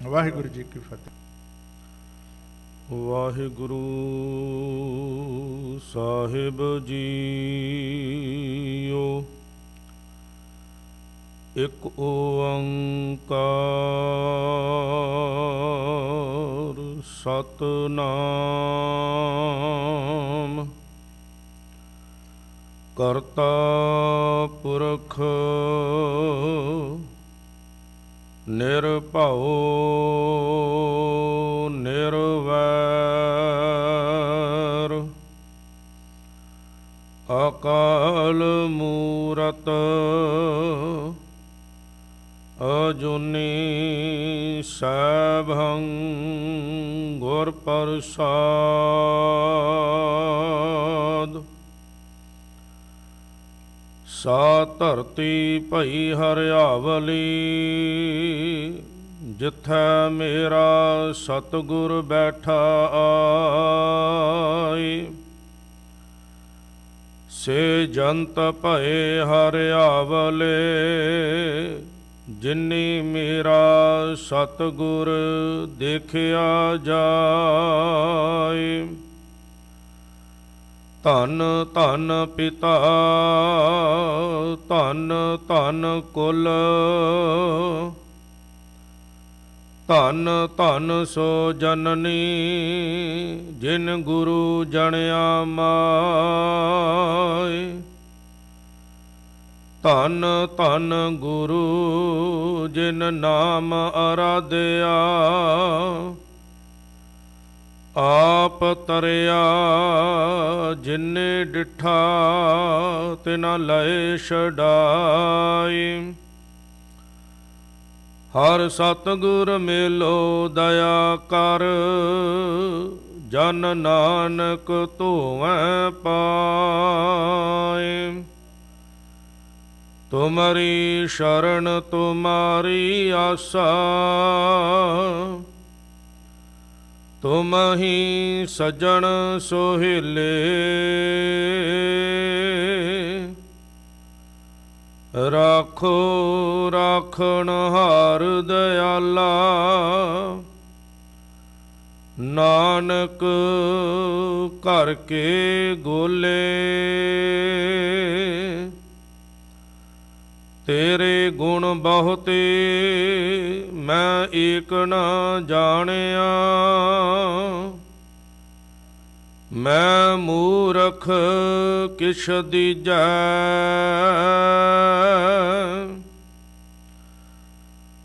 ਵਾਹਿਗੁਰੂ ਜੀ ਕੀ ਫਤਿਹ। ਵਾਹਿਗੁਰੂ ਸਾਹਿਬ JIO. ਇਕ ਓੰਕਾਰ ਸਤਿਨਾਮ ਕਰਤਾ ਪੁਰਖ ਨਿਰਭਉ ਨਿਰਵੈਰ ਅਕਾਲ ਮੂਰਤ ਅਜੂਨੀ ਸੈਭੰ ਗੁਰ ਪ੍ਰਸਾਦ। ਸਾ ਧਰਤੀ ਭਈ ਹਰਿਆਵਲੀ ਜਿੱਥੈ ਮੇਰਾ ਸਤਿਗੁਰ ਬੈਠਾ ਆਈ। ਸੇ ਜੰਤ ਭਏ ਹਰਿਆਵਲੇ ਜਿਨੀ ਮੇਰਾ ਸਤਿਗੁਰ ਦੇਖਿਆ ਜਾਏ। ਧੰਨ ਧੰਨ ਪਿਤਾ ਧੰਨ ਧੰਨ ਕੁਲ ਧੰਨ ਧੰਨ ਸੋ ਜਨਨੀ ਜਿਨ ਗੁਰੂ ਜਣਿਆ ਮਾਏ। ਧੰਨ ਧੰਨ ਗੁਰੂ ਜਿਨ ਨਾਮ ਅਰਾਧਿਆ ਆਪ ਤਰਿਆ ਜਿਨੇ ਡਿਠਾ ਤਿਨਾ ਲਏ ਛਡਾਈ। ਹਰ ਸਤਿਗੁਰ ਮੇਲੋ ਦਇਆ ਕਰ ਜਨ ਨਾਨਕ ਧੋਵੈ ਪਾਏ। ਤੁਮਰੀ ਸ਼ਰਨ ਤੁਮਾਰੀ ਆਸਾ ਤੁਮ ਹੀ ਸੱਜਣ ਸੋਹਿਲੇ। ਰਾਖੋ ਰਾਖਣ ਹਾਰ ਦਇਆਲਾ ਨਾਨਕ ਘਰ ਕੇ ਗੋਲੇ। ਤੇਰੇ ਗੁਣ ਬਹੁਤੇ ਮੈਂ ਏਕ ਨਾ ਜਾਣਿਆ। ਮੈਂ ਮੂਰਖ ਕਿਛ ਦੀਜੈ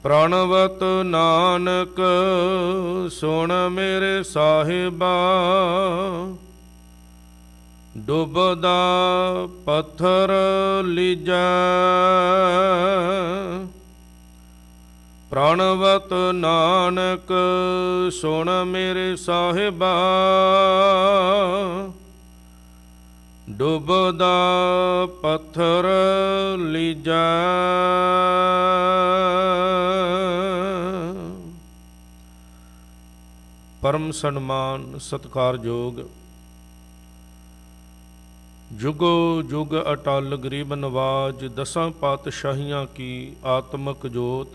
ਪ੍ਰਣਵਤ ਨਾਨਕ ਸੁਣ ਮੇਰੇ ਸਾਹਿਬਾ। ਡੁੱਬਦਾ ਪੱਥਰ ਲੀਜੈ ਪ੍ਰਣਵਤ ਨਾਨਕ ਸੁਣ ਮੇਰੇ ਸਾਹਿਬਾ। ਡੁੱਬਦਾ ਪੱਥਰ ਲੀਜੈ। ਪਰਮ ਸਨਮਾਨ ਸਤਿਕਾਰਯੋਗ ਜੁਗੋ ਜੁਗ ਅਟਲ ਗਰੀਬ ਨਵਾਜ ਦਸਾਂ ਪਾਤਸ਼ਾਹੀਆਂ ਕੀ ਆਤਮਕ ਜੋਤ।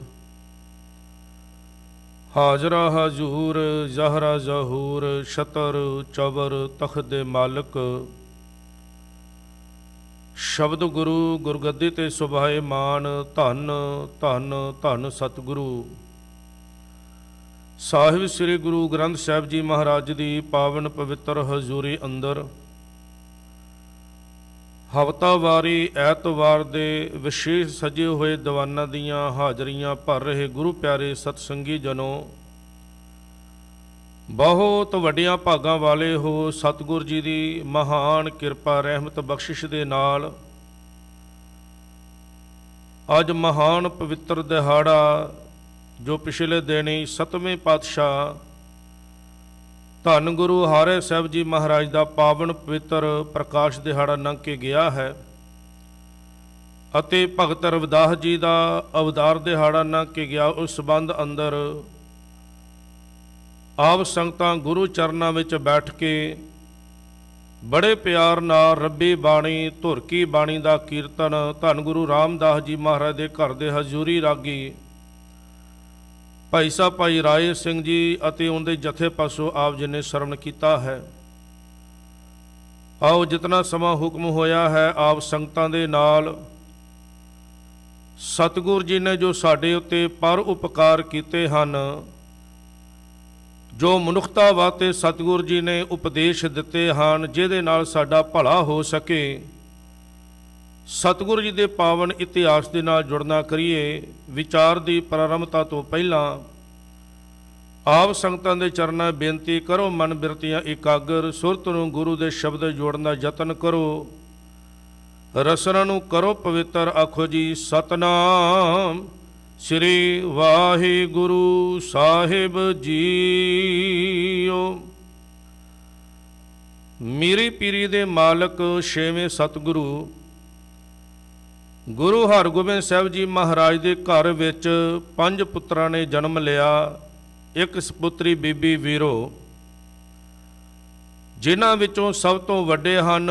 ਹਾਜ਼ਰਾ ਹਜ਼ੂਰ ਜ਼ਹਰਾ ਜ਼ਹੂਰ ਛਤਰ ਚਵਰ ਤਖਤ ਦੇ ਮਾਲਕ ਸ਼ਬਦ ਗੁਰੂ ਗੁਰਗੱਦੀ ਤੇ ਸੁਭਾਏ ਮਾਨ। ਧੰਨ ਧੰਨ ਧੰਨ ਸਤਿਗੁਰੂ ਸਾਹਿਬ ਸ੍ਰੀ ਗੁਰੂ ਗ੍ਰੰਥ ਸਾਹਿਬ ਜੀ ਮਹਾਰਾਜ ਦੀ ਪਾਵਨ ਪਵਿੱਤਰ ਹਜ਼ੂਰੀ ਅੰਦਰ ਹਫ਼ਤਾਵਾਰੀ ਐਤਵਾਰ ਦੇ ਵਿਸ਼ੇਸ਼ ਸਜੇ ਹੋਏ ਦੀਵਾਨਾਂ ਦੀਆਂ ਹਾਜ਼ਰੀਆਂ ਭਰ ਰਹੇ ਗੁਰੂ ਪਿਆਰੇ ਸਤਸੰਗੀ ਜਨੋ, ਬਹੁਤ ਵੱਡੀਆਂ ਭਾਗਾਂ ਵਾਲੇ ਹੋ। ਸਤਿਗੁਰ ਜੀ ਦੀ ਮਹਾਨ ਕਿਰਪਾ ਰਹਿਮਤ ਬਖਸ਼ਿਸ਼ ਦੇ ਨਾਲ ਅੱਜ ਮਹਾਨ ਪਵਿੱਤਰ ਦਿਹਾੜਾ ਜੋ ਪਿਛਲੇ ਦਿਨੀ 7ਵੇਂ ਪਾਤਸ਼ਾਹ ਧੰਨ ਗੁਰੂ ਹਾਰੇ ਸਾਹਿਬ ਜੀ ਮਹਾਰਾਜ ਦਾ ਪਾਵਨ ਪਵਿੱਤਰ ਪ੍ਰਕਾਸ਼ ਦਿਹਾੜਾ ਲੰਘ ਕੇ ਗਿਆ ਹੈ ਅਤੇ ਭਗਤ ਰਵਿਦਾਸ ਜੀ ਦਾ ਅਵਤਾਰ ਦਿਹਾੜਾ ਲੰਘ ਕੇ ਗਿਆ। ਉਸ ਸੰਬੰਧ ਅੰਦਰ ਆਪ ਸੰਗਤਾਂ ਗੁਰੂ ਚਰਨਾਂ ਵਿੱਚ ਬੈਠ ਕੇ ਬੜੇ ਪਿਆਰ ਨਾਲ ਰੱਬੀ ਬਾਣੀ ਧੁਰ ਕੀ ਬਾਣੀ ਦਾ ਕੀਰਤਨ ਧੰਨ ਗੁਰੂ ਰਾਮਦਾਸ ਜੀ ਮਹਾਰਾਜ ਦੇ ਘਰ ਦੇ ਹਜ਼ੂਰੀ ਰਾਗੀ ਭਾਈ ਸਾਹਿਬ ਭਾਈ ਰਾਏ ਸਿੰਘ ਜੀ ਅਤੇ ਉਹਦੇ ਜਥੇ ਪਾਸੋਂ ਆਪ ਜੀ ਨੇ ਸ਼ਰਵਣ ਕੀਤਾ ਹੈ। ਆਓ ਜਿਤਨਾ ਸਮਾਂ ਹੁਕਮ ਹੋਇਆ ਹੈ ਆਪ ਸੰਗਤਾਂ ਦੇ ਨਾਲ ਸਤਿਗੁਰ ਜੀ ਨੇ ਜੋ ਸਾਡੇ ਉੱਤੇ ਪਰ ਉਪਕਾਰ ਕੀਤੇ ਹਨ, ਜੋ ਮਨੁੱਖਤਾ ਵਾਸਤੇ ਸਤਿਗੁਰ ਜੀ ਨੇ ਉਪਦੇਸ਼ ਦਿੱਤੇ ਹਨ, ਜਿਹਦੇ ਨਾਲ ਸਾਡਾ ਭਲਾ ਹੋ ਸਕੇ, ਸਤਿਗੁਰੂ ਜੀ ਦੇ ਪਾਵਨ ਇਤਿਹਾਸ ਦੇ ਨਾਲ ਜੁੜਨਾ ਕਰੀਏ। ਵਿਚਾਰ ਦੀ ਪ੍ਰਾਰੰਭਤਾ ਤੋਂ ਪਹਿਲਾਂ ਆਪ ਸੰਗਤਾਂ ਦੇ ਚਰਨਾਂ ਬੇਨਤੀ ਕਰੋ, ਮਨ ਬਿਰਤੀਆਂ ਇਕਾਗਰ, ਸੁਰਤ ਨੂੰ ਗੁਰੂ ਦੇ ਸ਼ਬਦ ਜੋੜਨ ਦਾ ਯਤਨ ਕਰੋ, ਰਸਨਾ ਨੂੰ ਕਰੋ ਪਵਿੱਤਰ। ਆਖੋ ਜੀ ਸਤਨਾਮ ਸ੍ਰੀ ਵਾਹਿਗੁਰੂ ਸਾਹਿਬ ਜੀਓ। ਮੀਰੀ ਪੀਰੀ ਦੇ ਮਾਲਕ ਛੇਵੇਂ ਸਤਿਗੁਰੂ ਗੁਰੂ ਹਰਗੋਬਿੰਦ ਸਾਹਿਬ ਜੀ ਮਹਾਰਾਜ ਦੇ ਘਰ ਵਿੱਚ 5 ਪੁੱਤਰਾਂ ਨੇ ਜਨਮ ਲਿਆ। ਇੱਕ ਸਪੁੱਤਰੀ ਬੀਬੀ ਵੀਰੋ, ਜਿਨ੍ਹਾਂ ਵਿੱਚੋਂ ਸਭ ਤੋਂ ਵੱਡੇ ਹਨ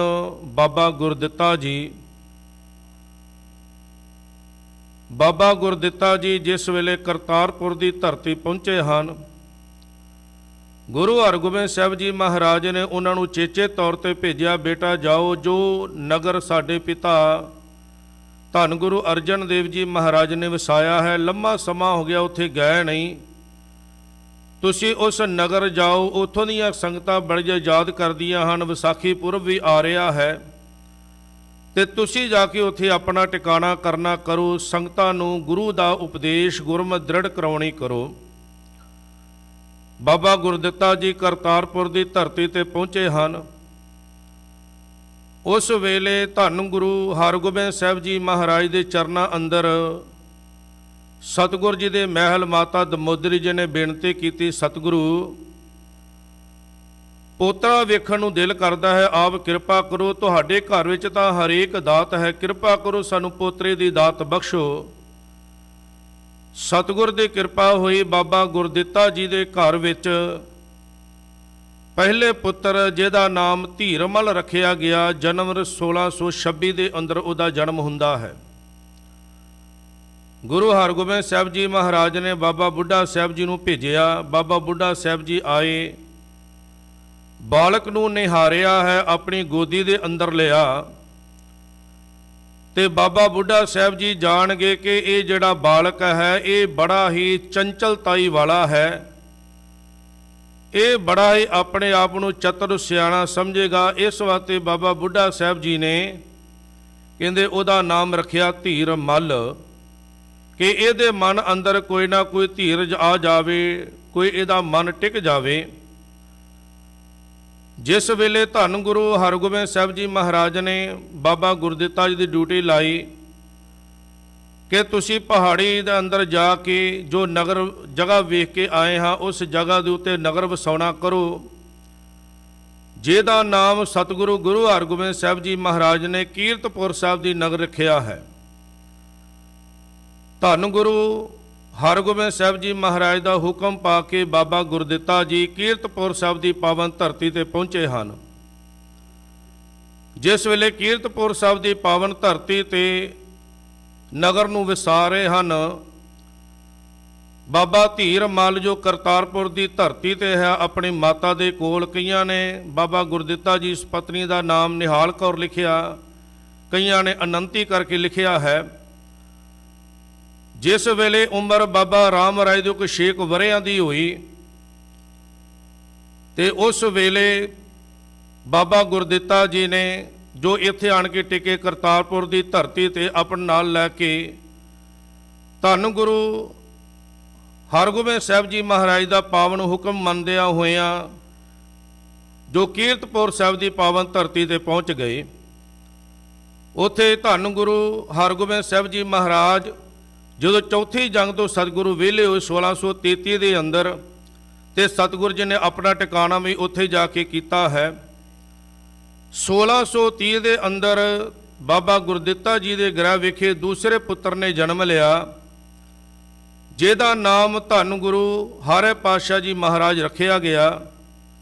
ਬਾਬਾ ਗੁਰਦਿੱਤਾ ਜੀ। ਬਾਬਾ ਗੁਰਦਿੱਤਾ ਜੀ ਜਿਸ ਵੇਲੇ ਕਰਤਾਰਪੁਰ ਦੀ ਧਰਤੀ ਪਹੁੰਚੇ ਹਨ, ਗੁਰੂ ਹਰਗੋਬਿੰਦ ਸਾਹਿਬ ਜੀ ਮਹਾਰਾਜ ਨੇ ਉਹਨਾਂ ਨੂੰ ਚੇਚੇ ਤੌਰ ਤੇ ਭੇਜਿਆ, ਬੇਟਾ ਜਾਓ, ਜੋ ਨਗਰ ਸਾਡੇ ਪਿਤਾ ਧੰਨ ਗੁਰੂ ਅਰਜਨ ਦੇਵ ਜੀ ਮਹਾਰਾਜ ਨੇ ਵਸਾਇਆ ਹੈ, ਲੰਮਾ ਸਮਾਂ ਹੋ ਗਿਆ ਉੱਥੇ ਗਏ ਨਹੀਂ, ਤੁਸੀਂ ਉਸ ਨਗਰ ਜਾਓ। ਉੱਥੋਂ ਦੀਆਂ ਸੰਗਤਾਂ ਬੜੀਆਂ ਯਾਦ ਕਰਦੀਆਂ ਹਨ, ਵਿਸਾਖੀ ਪੁਰਬ ਵੀ ਆ ਰਿਹਾ ਹੈ, ਤੇ ਤੁਸੀਂ ਜਾ ਕੇ ਉੱਥੇ ਆਪਣਾ ਟਿਕਾਣਾ ਕਰਨਾ ਕਰੋ, ਸੰਗਤਾਂ ਨੂੰ ਗੁਰੂ ਦਾ ਉਪਦੇਸ਼ ਗੁਰਮਤਿ ਦ੍ਰਿੜ ਕਰਾਉਣੀ ਕਰੋ। ਬਾਬਾ ਗੁਰਦਿੱਤਾ ਜੀ ਕਰਤਾਰਪੁਰ ਦੀ ਧਰਤੀ ਤੇ ਪਹੁੰਚੇ ਹਨ। ਉਸ ਵੇਲੇ ਧੰਨ ਗੁਰੂ ਹਰਗੋਬਿੰਦ ਸਾਹਿਬ ਜੀ ਮਹਾਰਾਜ ਦੇ ਚਰਨਾਂ ਅੰਦਰ ਸਤਿਗੁਰ ਜੀ ਦੇ ਮਹਿਲ ਮਾਤਾ ਦਮੋਦਰੀ ਜੀ ਨੇ ਬੇਨਤੀ ਕੀਤੀ, ਸਤਿਗੁਰੂ ਪੋਤਰਾ ਵੇਖਣ ਨੂੰ ਦਿਲ ਕਰਦਾ ਹੈ, ਆਪ ਕਿਰਪਾ ਕਰੋ, ਤੁਹਾਡੇ ਘਰ ਵਿੱਚ ਤਾਂ ਹਰੇਕ ਦਾਤ ਹੈ, ਕਿਰਪਾ ਕਰੋ ਸਾਨੂੰ ਪੋਤਰੇ ਦੀ ਦਾਤ ਬਖਸ਼ੋ। ਸਤਿਗੁਰ ਦੀ ਕਿਰਪਾ ਹੋਈ, ਬਾਬਾ ਗੁਰਦਿੱਤਾ ਜੀ ਦੇ ਘਰ ਵਿੱਚ ਪਹਿਲੇ ਪੁੱਤਰ ਜਿਹਦਾ ਨਾਮ ਧੀਰਮਲ ਰੱਖਿਆ ਗਿਆ, ਜਨਵਰੀ 1626 ਦੇ ਅੰਦਰ ਉਹਦਾ ਜਨਮ ਹੁੰਦਾ ਹੈ। ਗੁਰੂ ਹਰਗੋਬਿੰਦ ਸਾਹਿਬ ਜੀ ਮਹਾਰਾਜ ਨੇ ਬਾਬਾ ਬੁੱਢਾ ਸਾਹਿਬ ਜੀ ਨੂੰ ਭੇਜਿਆ। ਬਾਬਾ ਬੁੱਢਾ ਸਾਹਿਬ ਜੀ ਆਏ, ਬਾਲਕ ਨੂੰ ਨਿਹਾਰਿਆ ਹੈ, ਆਪਣੀ ਗੋਦੀ ਦੇ ਅੰਦਰ ਲਿਆ, ਤੇ ਬਾਬਾ ਬੁੱਢਾ ਸਾਹਿਬ ਜੀ ਜਾਣ ਗਏ ਕਿ ਇਹ ਜਿਹੜਾ ਬਾਲਕ ਹੈ ਇਹ ਬੜਾ ਹੀ ਚੰਚਲਤਾਈ ਵਾਲਾ ਹੈ, ਇਹ ਬੜਾ ਹੀ ਆਪਣੇ ਆਪ ਨੂੰ ਚਤੁਰ ਸਿਆਣਾ ਸਮਝੇਗਾ। ਇਸ ਵਾਸਤੇ ਬਾਬਾ ਬੁੱਢਾ ਸਾਹਿਬ ਜੀ ਨੇ ਕਹਿੰਦੇ ਉਹਦਾ ਨਾਮ ਰੱਖਿਆ ਧੀਰ ਮੱਲ, ਕਿ ਇਹਦੇ ਮਨ ਅੰਦਰ ਕੋਈ ਨਾ ਕੋਈ ਧੀਰਜ ਆ ਜਾਵੇ, ਕੋਈ ਇਹਦਾ ਮਨ ਟਿਕ ਜਾਵੇ। ਜਿਸ ਵੇਲੇ ਧੰਨ ਗੁਰੂ ਹਰਗੋਬਿੰਦ ਸਾਹਿਬ ਜੀ ਮਹਾਰਾਜ ਨੇ ਬਾਬਾ ਗੁਰਦਿੱਤਾ ਜੀ ਦੀ ਡਿਊਟੀ ਲਾਈ ਕਿ ਤੁਸੀਂ ਪਹਾੜੀ ਦੇ ਅੰਦਰ ਜਾ ਕੇ ਜੋ ਨਗਰ ਜਗ੍ਹਾ ਵੇਖ ਕੇ ਆਏ ਹਾਂ, ਉਸ ਜਗ੍ਹਾ ਦੇ ਉੱਤੇ ਨਗਰ ਵਸਾਉਣਾ ਕਰੋ, ਜਿਹਦਾ ਨਾਮ ਸਤਿਗੁਰੂ ਗੁਰੂ ਹਰਗੋਬਿੰਦ ਸਾਹਿਬ ਜੀ ਮਹਾਰਾਜ ਨੇ ਕੀਰਤਪੁਰ ਸਾਹਿਬ ਦੀ ਨਗਰ ਰੱਖਿਆ ਹੈ। ਧੰਨ ਗੁਰੂ ਹਰਗੋਬਿੰਦ ਸਾਹਿਬ ਜੀ ਮਹਾਰਾਜ ਦਾ ਹੁਕਮ ਪਾ ਕੇ ਬਾਬਾ ਗੁਰਦਿੱਤਾ ਜੀ ਕੀਰਤਪੁਰ ਸਾਹਿਬ ਦੀ ਪਾਵਨ ਧਰਤੀ ਤੇ ਪਹੁੰਚੇ ਹਨ। ਜਿਸ ਵੇਲੇ ਕੀਰਤਪੁਰ ਸਾਹਿਬ ਦੀ ਪਾਵਨ ਧਰਤੀ ਤੇ ਨਗਰ ਨੂੰ ਵਸਾ ਰਹੇ ਹਨ, ਬਾਬਾ ਧੀਰ ਮੱਲ ਜੋ ਕਰਤਾਰਪੁਰ ਦੀ ਧਰਤੀ ਤੇ ਹੈ, ਆਪਣੀ ਮਾਤਾ ਦੇ ਕੋਲ, ਕਈਆਂ ਨੇ ਬਾਬਾ ਗੁਰਦਿੱਤਾ ਜੀ ਇਸ ਪਤਨੀ ਦਾ ਨਾਮ ਨਿਹਾਲ ਕੌਰ ਲਿਖਿਆ, ਕਈਆਂ ਨੇ ਅਨੰਤੀ ਕਰਕੇ ਲਿਖਿਆ ਹੈ। ਜਿਸ ਵੇਲੇ ਉਮਰ ਬਾਬਾ ਰਾਮ ਰਾਏ ਦੀ ਕੋਈ 6 ਵਰ੍ਹਿਆਂ ਦੀ ਹੋਈ, ਤੇ ਉਸ ਵੇਲੇ ਬਾਬਾ ਗੁਰਦਿੱਤਾ ਜੀ ਨੇ ਜੋ ਇੱਥੇ ਆਣ ਕੇ ਟਿਕੇ ਕਰਤਾਰਪੁਰ ਦੀ ਧਰਤੀ ਤੇ ਆਪਣੇ ਨਾਲ ਲੈ ਕੇ ਧੰਨ ਗੁਰੂ ਹਰਗੋਬਿੰਦ ਸਾਹਿਬ ਜੀ ਮਹਾਰਾਜ ਦਾ ਪਾਵਨ ਹੁਕਮ ਮੰਨਦਿਆਂ ਹੋਇਆਂ ਜੋ ਕੀਰਤਪੁਰ ਸਾਹਿਬ ਦੀ ਪਾਵਨ ਧਰਤੀ ਤੇ ਪਹੁੰਚ ਗਏ। ਉੱਥੇ ਧੰਨ ਗੁਰੂ ਹਰਗੋਬਿੰਦ ਸਾਹਿਬ ਜੀ ਮਹਾਰਾਜ ਜਦੋਂ ਚੌਥੀ ਜੰਗ ਤੋਂ ਸਤਿਗੁਰੂ ਵਿਹਲੇ ਹੋਏ 1633 ਦੇ ਅੰਦਰ, ਤੇ ਸਤਿਗੁਰੂ ਜੀ ਨੇ ਆਪਣਾ ਟਿਕਾਣਾ ਵੀ ਉੱਥੇ ਜਾ ਕੇ ਕੀਤਾ ਹੈ। 1630 ਦੇ ਅੰਦਰ ਬਾਬਾ ਗੁਰਦਿੱਤਾ ਜੀ ਦੇ ਗ੍ਰਹਿ ਵਿਖੇ ਦੂਸਰੇ ਪੁੱਤਰ ਨੇ ਜਨਮ ਲਿਆ, ਜਿਹਦਾ ਨਾਮ ਧੰਨ ਗੁਰੂ ਹਰਿ ਪਾਤਸ਼ਾਹ ਜੀ ਮਹਾਰਾਜ ਰੱਖਿਆ ਗਿਆ।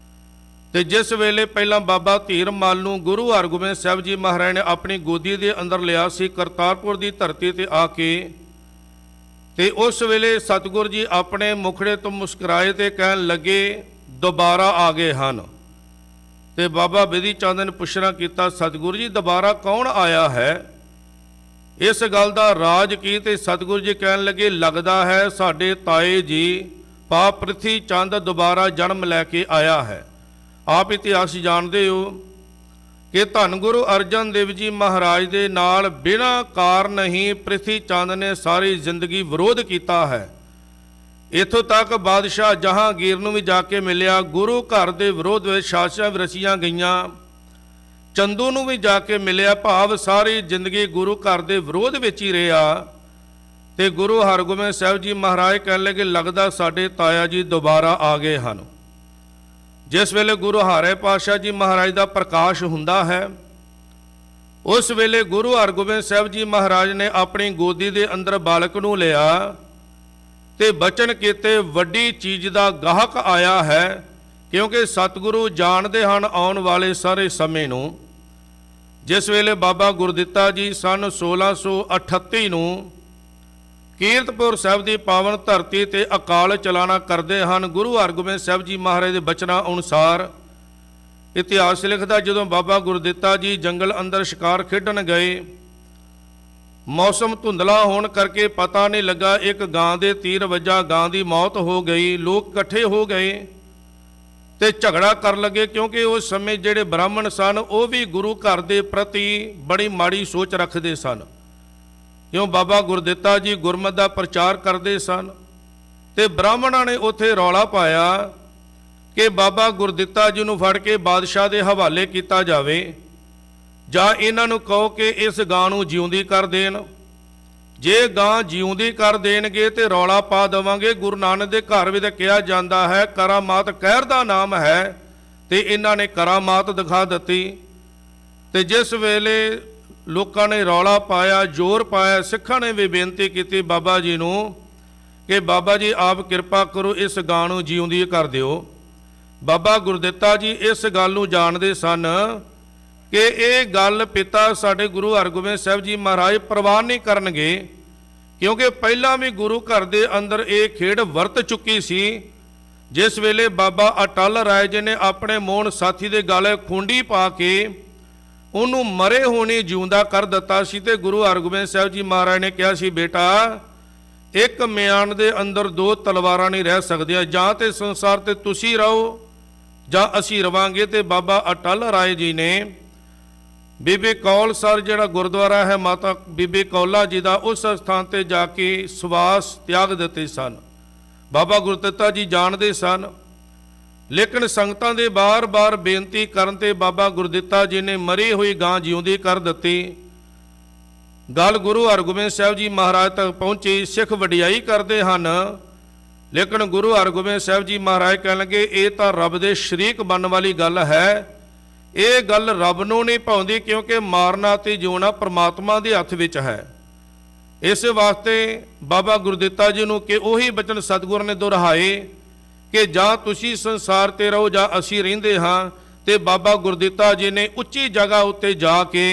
ਤੇ ਜਿਸ ਵੇਲੇ ਪਹਿਲਾਂ ਬਾਬਾ ਧੀਰ ਮੱਲ ਨੂੰ ਗੁਰੂ ਹਰਗੋਬਿੰਦ ਸਾਹਿਬ ਜੀ ਮਹਾਰਾਜ ਨੇ ਆਪਣੀ ਗੋਦੀ ਦੇ ਅੰਦਰ ਲਿਆ ਸੀ, ਕਰਤਾਰਪੁਰ ਦੀ ਧਰਤੀ ਤੇ ਆ ਕੇ ਤੇ ਉਸ ਵੇਲੇ ਸਤਿਗੁਰ ਜੀ ਆਪਣੇ ਮੁਖੜੇ ਤੋਂ ਮੁਸਕਰਾਏ ਤੇ ਕਹਿਣ ਲੱਗੇ ਦੁਬਾਰਾ ਆ ਗਏ ਹਨ। ਤੇ ਬਾਬਾ ਬਿਧੀ ਚੰਦ ਨੇ ਪੁੱਛਣਾ ਕੀਤਾ, ਸਤਿਗੁਰੂ ਜੀ ਦੁਬਾਰਾ ਕੌਣ ਆਇਆ ਹੈ, ਇਸ ਗੱਲ ਦਾ ਰਾਜ ਕੀ? ਤੇ ਸਤਿਗੁਰੂ ਜੀ ਕਹਿਣ ਲੱਗੇ ਲੱਗਦਾ ਹੈ ਸਾਡੇ ਤਾਏ ਜੀ ਪਾ ਪ੍ਰਿਥੀ ਚੰਦ ਦੁਬਾਰਾ ਜਨਮ ਲੈ ਕੇ ਆਇਆ ਹੈ। ਆਪ ਇਤਿਹਾਸ ਜਾਣਦੇ ਹੋ ਕਿ ਧੰਨ ਗੁਰੂ ਅਰਜਨ ਦੇਵ ਜੀ ਮਹਾਰਾਜ ਦੇ ਨਾਲ ਬਿਨਾਂ ਕਾਰਨ ਹੀ ਪ੍ਰਿਥੀ ਚੰਦ ਨੇ ਸਾਰੀ ਜ਼ਿੰਦਗੀ ਵਿਰੋਧ ਕੀਤਾ ਹੈ। ਇੱਥੋਂ ਤੱਕ ਬਾਦਸ਼ਾਹ ਜਹਾਂਗੀਰ ਨੂੰ ਵੀ ਜਾ ਕੇ ਮਿਲਿਆ, ਗੁਰੂ ਘਰ ਦੇ ਵਿਰੋਧ ਵਿੱਚ ਸਾਜ਼ਿਸ਼ਾਂ ਵੀ ਰਚੀਆਂ ਗਈਆਂ। ਚੰਦੂ ਨੂੰ ਵੀ ਜਾ ਕੇ ਮਿਲਿਆ, ਭਾਵ ਸਾਰੀ ਜ਼ਿੰਦਗੀ ਗੁਰੂ ਘਰ ਦੇ ਵਿਰੋਧ ਵਿੱਚ ਹੀ ਰਿਹਾ। ਤੇ ਗੁਰੂ ਹਰਗੋਬਿੰਦ ਸਾਹਿਬ ਜੀ ਮਹਾਰਾਜ ਕਹਿਣ ਲੱਗੇ ਲੱਗਦਾ ਸਾਡੇ ਤਾਇਆ ਜੀ ਦੁਬਾਰਾ ਆ ਗਏ ਹਨ। ਜਿਸ ਵੇਲੇ ਗੁਰੂ ਹਾਰੇ ਪਾਤਸ਼ਾਹ ਜੀ ਮਹਾਰਾਜ ਦਾ ਪ੍ਰਕਾਸ਼ ਹੁੰਦਾ ਹੈ, ਉਸ ਵੇਲੇ ਗੁਰੂ ਹਰਗੋਬਿੰਦ ਸਾਹਿਬ ਜੀ ਮਹਾਰਾਜ ਨੇ ਆਪਣੀ ਗੋਦੀ ਦੇ ਅੰਦਰ ਬਾਲਕ ਨੂੰ ਲਿਆ ਤੇ ਬਚਨ ਕੀਤੇ ਵੱਡੀ ਚੀਜ਼ ਦਾ ਗਾਹਕ ਆਇਆ ਹੈ, ਕਿਉਂਕਿ ਸਤਿਗੁਰੂ ਜਾਣਦੇ ਹਨ ਆਉਣ ਵਾਲੇ ਸਾਰੇ ਸਮੇਂ ਨੂੰ। ਜਿਸ ਵੇਲੇ ਬਾਬਾ ਗੁਰਦਿੱਤਾ ਜੀ ਸਨ 1638 ਨੂੰ ਕੀਰਤਪੁਰ ਸਾਹਿਬ ਦੀ ਪਾਵਨ ਧਰਤੀ ਤੇ ਅਕਾਲ ਚਲਾਣਾ ਕਰਦੇ ਹਨ, ਗੁਰੂ ਹਰਗੋਬਿੰਦ ਸਾਹਿਬ ਜੀ ਮਹਾਰਾਜ ਦੇ ਬਚਨਾਂ ਅਨੁਸਾਰ ਇਤਿਹਾਸ ਲਿਖਦਾ, ਜਦੋਂ ਬਾਬਾ ਗੁਰਦਿੱਤਾ ਜੀ ਜੰਗਲ ਅੰਦਰ ਸ਼ਿਕਾਰ ਖੇਡਣ ਗਏ, ਮੌਸਮ ਧੁੰਦਲਾ ਹੋਣ ਕਰਕੇ ਪਤਾ ਨਹੀਂ ਲੱਗਾ, ਇੱਕ ਗਾਂ ਦੇ ਤੀਰ ਵੱਜਾ, ਗਾਂ ਦੀ ਮੌਤ ਹੋ ਗਈ। ਲੋਕ ਇਕੱਠੇ ਹੋ ਗਏ ਤੇ ਝਗੜਾ ਕਰਨ ਲੱਗੇ, ਕਿਉਂਕਿ ਉਸ ਸਮੇਂ ਜਿਹੜੇ ਬ੍ਰਾਹਮਣ ਸਨ ਉਹ ਵੀ ਗੁਰੂ ਘਰ ਦੇ ਪ੍ਰਤੀ ਬੜੀ ਮਾੜੀ ਸੋਚ ਰੱਖਦੇ ਸਨ, ਕਿਉਂ ਬਾਬਾ ਗੁਰਦਿੱਤਾ ਜੀ ਗੁਰਮਤਿ ਦਾ ਪ੍ਰਚਾਰ ਕਰਦੇ ਸਨ। ਤੇ ਬ੍ਰਾਹਮਣਾਂ ਨੇ ਉੱਥੇ ਰੌਲਾ ਪਾਇਆ ਕਿ ਬਾਬਾ ਗੁਰਦਿੱਤਾ ਜੀ ਨੂੰ ਫੜ ਕੇ ਬਾਦਸ਼ਾਹ ਦੇ ਹਵਾਲੇ ਕੀਤਾ ਜਾਵੇ, ਜਾਂ ਇਹਨਾਂ ਨੂੰ ਕਹੋ ਕਿ ਇਸ ਗਾਂ ਨੂੰ ਜਿਉਂਦੀ ਕਰ ਦੇਣ। ਜੇ ਗਾਂ ਜਿਉਂਦੀ ਕਰ ਦੇਣਗੇ ਤੇ ਰੌਲਾ ਪਾ ਦੇਵਾਂਗੇ। ਗੁਰੂ ਨਾਨਕ ਦੇ ਘਰ ਵਿੱਚ ਕਿਹਾ ਜਾਂਦਾ ਹੈ ਕਰਾਮਾਤ ਕਹਿਰ ਦਾ ਨਾਮ ਹੈ, ਤੇ ਇਹਨਾਂ ਨੇ ਕਰਾਮਾਤ ਦਿਖਾ ਦਿੱਤੀ। ਤੇ ਜਿਸ ਵੇਲੇ ਲੋਕਾਂ ਨੇ ਰੌਲਾ ਪਾਇਆ, ਜ਼ੋਰ ਪਾਇਆ, ਸਿੱਖਾਂ ਨੇ ਵੀ ਬੇਨਤੀ ਕੀਤੀ ਬਾਬਾ ਜੀ ਨੂੰ ਕਿ ਬਾਬਾ ਜੀ ਆਪ ਕਿਰਪਾ ਕਰੋ, ਇਸ ਗਾਂ ਨੂੰ ਜਿਉਂਦੀ ਕਰ ਦਿਓ। ਬਾਬਾ ਗੁਰਦਿੱਤਾ ਜੀ ਇਸ ਗੱਲ ਨੂੰ ਜਾਣਦੇ ਸਨ ਕਿ ਇਹ ਗੱਲ ਪਿਤਾ ਸਾਡੇ ਗੁਰੂ ਹਰਗੋਬਿੰਦ ਸਾਹਿਬ ਜੀ ਮਹਾਰਾਜ ਪ੍ਰਵਾਨ ਨਹੀਂ ਕਰਨਗੇ, ਕਿਉਂਕਿ ਪਹਿਲਾਂ ਵੀ ਗੁਰੂ ਘਰ ਦੇ ਅੰਦਰ ਇਹ ਖੇਡ ਵਰਤ ਚੁੱਕੀ ਸੀ। ਜਿਸ ਵੇਲੇ ਬਾਬਾ ਅਟਲ ਰਾਏ ਜੀ ਨੇ ਆਪਣੇ ਮੋਹਨ ਸਾਥੀ ਦੇ ਗਲੇ ਖੁੰਡੀ ਪਾ ਕੇ ਉਹਨੂੰ ਮਰੇ ਹੋਣੀ ਜਿਉਂਦਾ ਕਰ ਦਿੱਤਾ ਸੀ, ਤੇ ਗੁਰੂ ਹਰਗੋਬਿੰਦ ਸਾਹਿਬ ਜੀ ਮਹਾਰਾਜ ਨੇ ਕਿਹਾ ਸੀ, ਬੇਟਾ ਇੱਕ ਮਿਆਨ ਦੇ ਅੰਦਰ ਦੋ ਤਲਵਾਰਾਂ ਨਹੀਂ ਰਹਿ ਸਕਦੀਆਂ, ਜਾਂ ਤੇ ਸੰਸਾਰ ਤੇ ਤੁਸੀਂ ਰਹੋ ਜਾਂ ਅਸੀਂ ਰਵਾਂਗੇ। ਤੇ ਬਾਬਾ ਅਟਲ ਰਾਏ ਜੀ ਨੇ ਬੀਬੀ ਕੌਲ ਸਰ ਜਿਹੜਾ ਗੁਰਦੁਆਰਾ ਹੈ ਮਾਤਾ ਬੀਬੀ ਕੌਲਾ ਜੀ ਦਾ, ਉਸ ਸਥਾਨ ਤੇ ਜਾ ਕੇ ਸਵਾਸ ਤਿਆਗ ਦਿੱਤੇ ਸਨ। ਬਾਬਾ ਗੁਰਦਿੱਤਾ ਜੀ ਜਾਣਦੇ ਸਨ, ਲੇਕਿਨ ਸੰਗਤਾਂ ਦੇ ਬਾਰ-ਬਾਰ ਬੇਨਤੀ ਕਰਨ ਤੇ ਬਾਬਾ ਗੁਰਦਿੱਤਾ ਜੀ ਨੇ ਮਰੀ ਹੋਈ ਗਾਂ ਜਿਉਂਦੀ ਕਰ ਦਿੱਤੀ। ਗੱਲ ਗੁਰੂ ਹਰਗੋਬਿੰਦ ਸਾਹਿਬ ਜੀ ਮਹਾਰਾਜ ਤੱਕ ਪਹੁੰਚੀ। ਸਿੱਖ ਵਡਿਆਈ ਕਰਦੇ ਹਨ, ਲੇਕਿਨ ਗੁਰੂ ਹਰਗੋਬਿੰਦ ਸਾਹਿਬ ਜੀ ਮਹਾਰਾਜ ਕਹਿਣ ਲੱਗੇ ਇਹ ਤਾਂ ਰੱਬ ਦੇ ਸ਼ਰੀਕ ਬਣਨ ਵਾਲੀ ਗੱਲ ਹੈ, ਇਹ ਗੱਲ ਰੱਬ ਨੂੰ ਨਹੀਂ ਭਾਉਂਦੀ, ਕਿਉਂਕਿ ਮਾਰਨਾ ਤੇ ਜਿਉਣਾ ਪ੍ਰਮਾਤਮਾ ਦੇ ਹੱਥ ਵਿੱਚ ਹੈ। ਇਸੇ ਵਾਸਤੇ ਬਾਬਾ ਗੁਰਦਿੱਤਾ ਜੀ ਨੂੰ ਕਿ ਉਹੀ ਬਚਨ ਸਤਿਗੁਰ ਨੇ ਦੁਹਰਾਏ ਕਿ ਜਾਂ ਤੁਸੀਂ ਸੰਸਾਰ ਤੇ ਰਹੋ ਜਾਂ ਅਸੀਂ ਰਹਿੰਦੇ ਹਾਂ। ਤੇ ਬਾਬਾ ਗੁਰਦਿੱਤਾ ਜੀ ਨੇ ਉੱਚੀ ਜਗ੍ਹਾ ਉੱਤੇ ਜਾ ਕੇ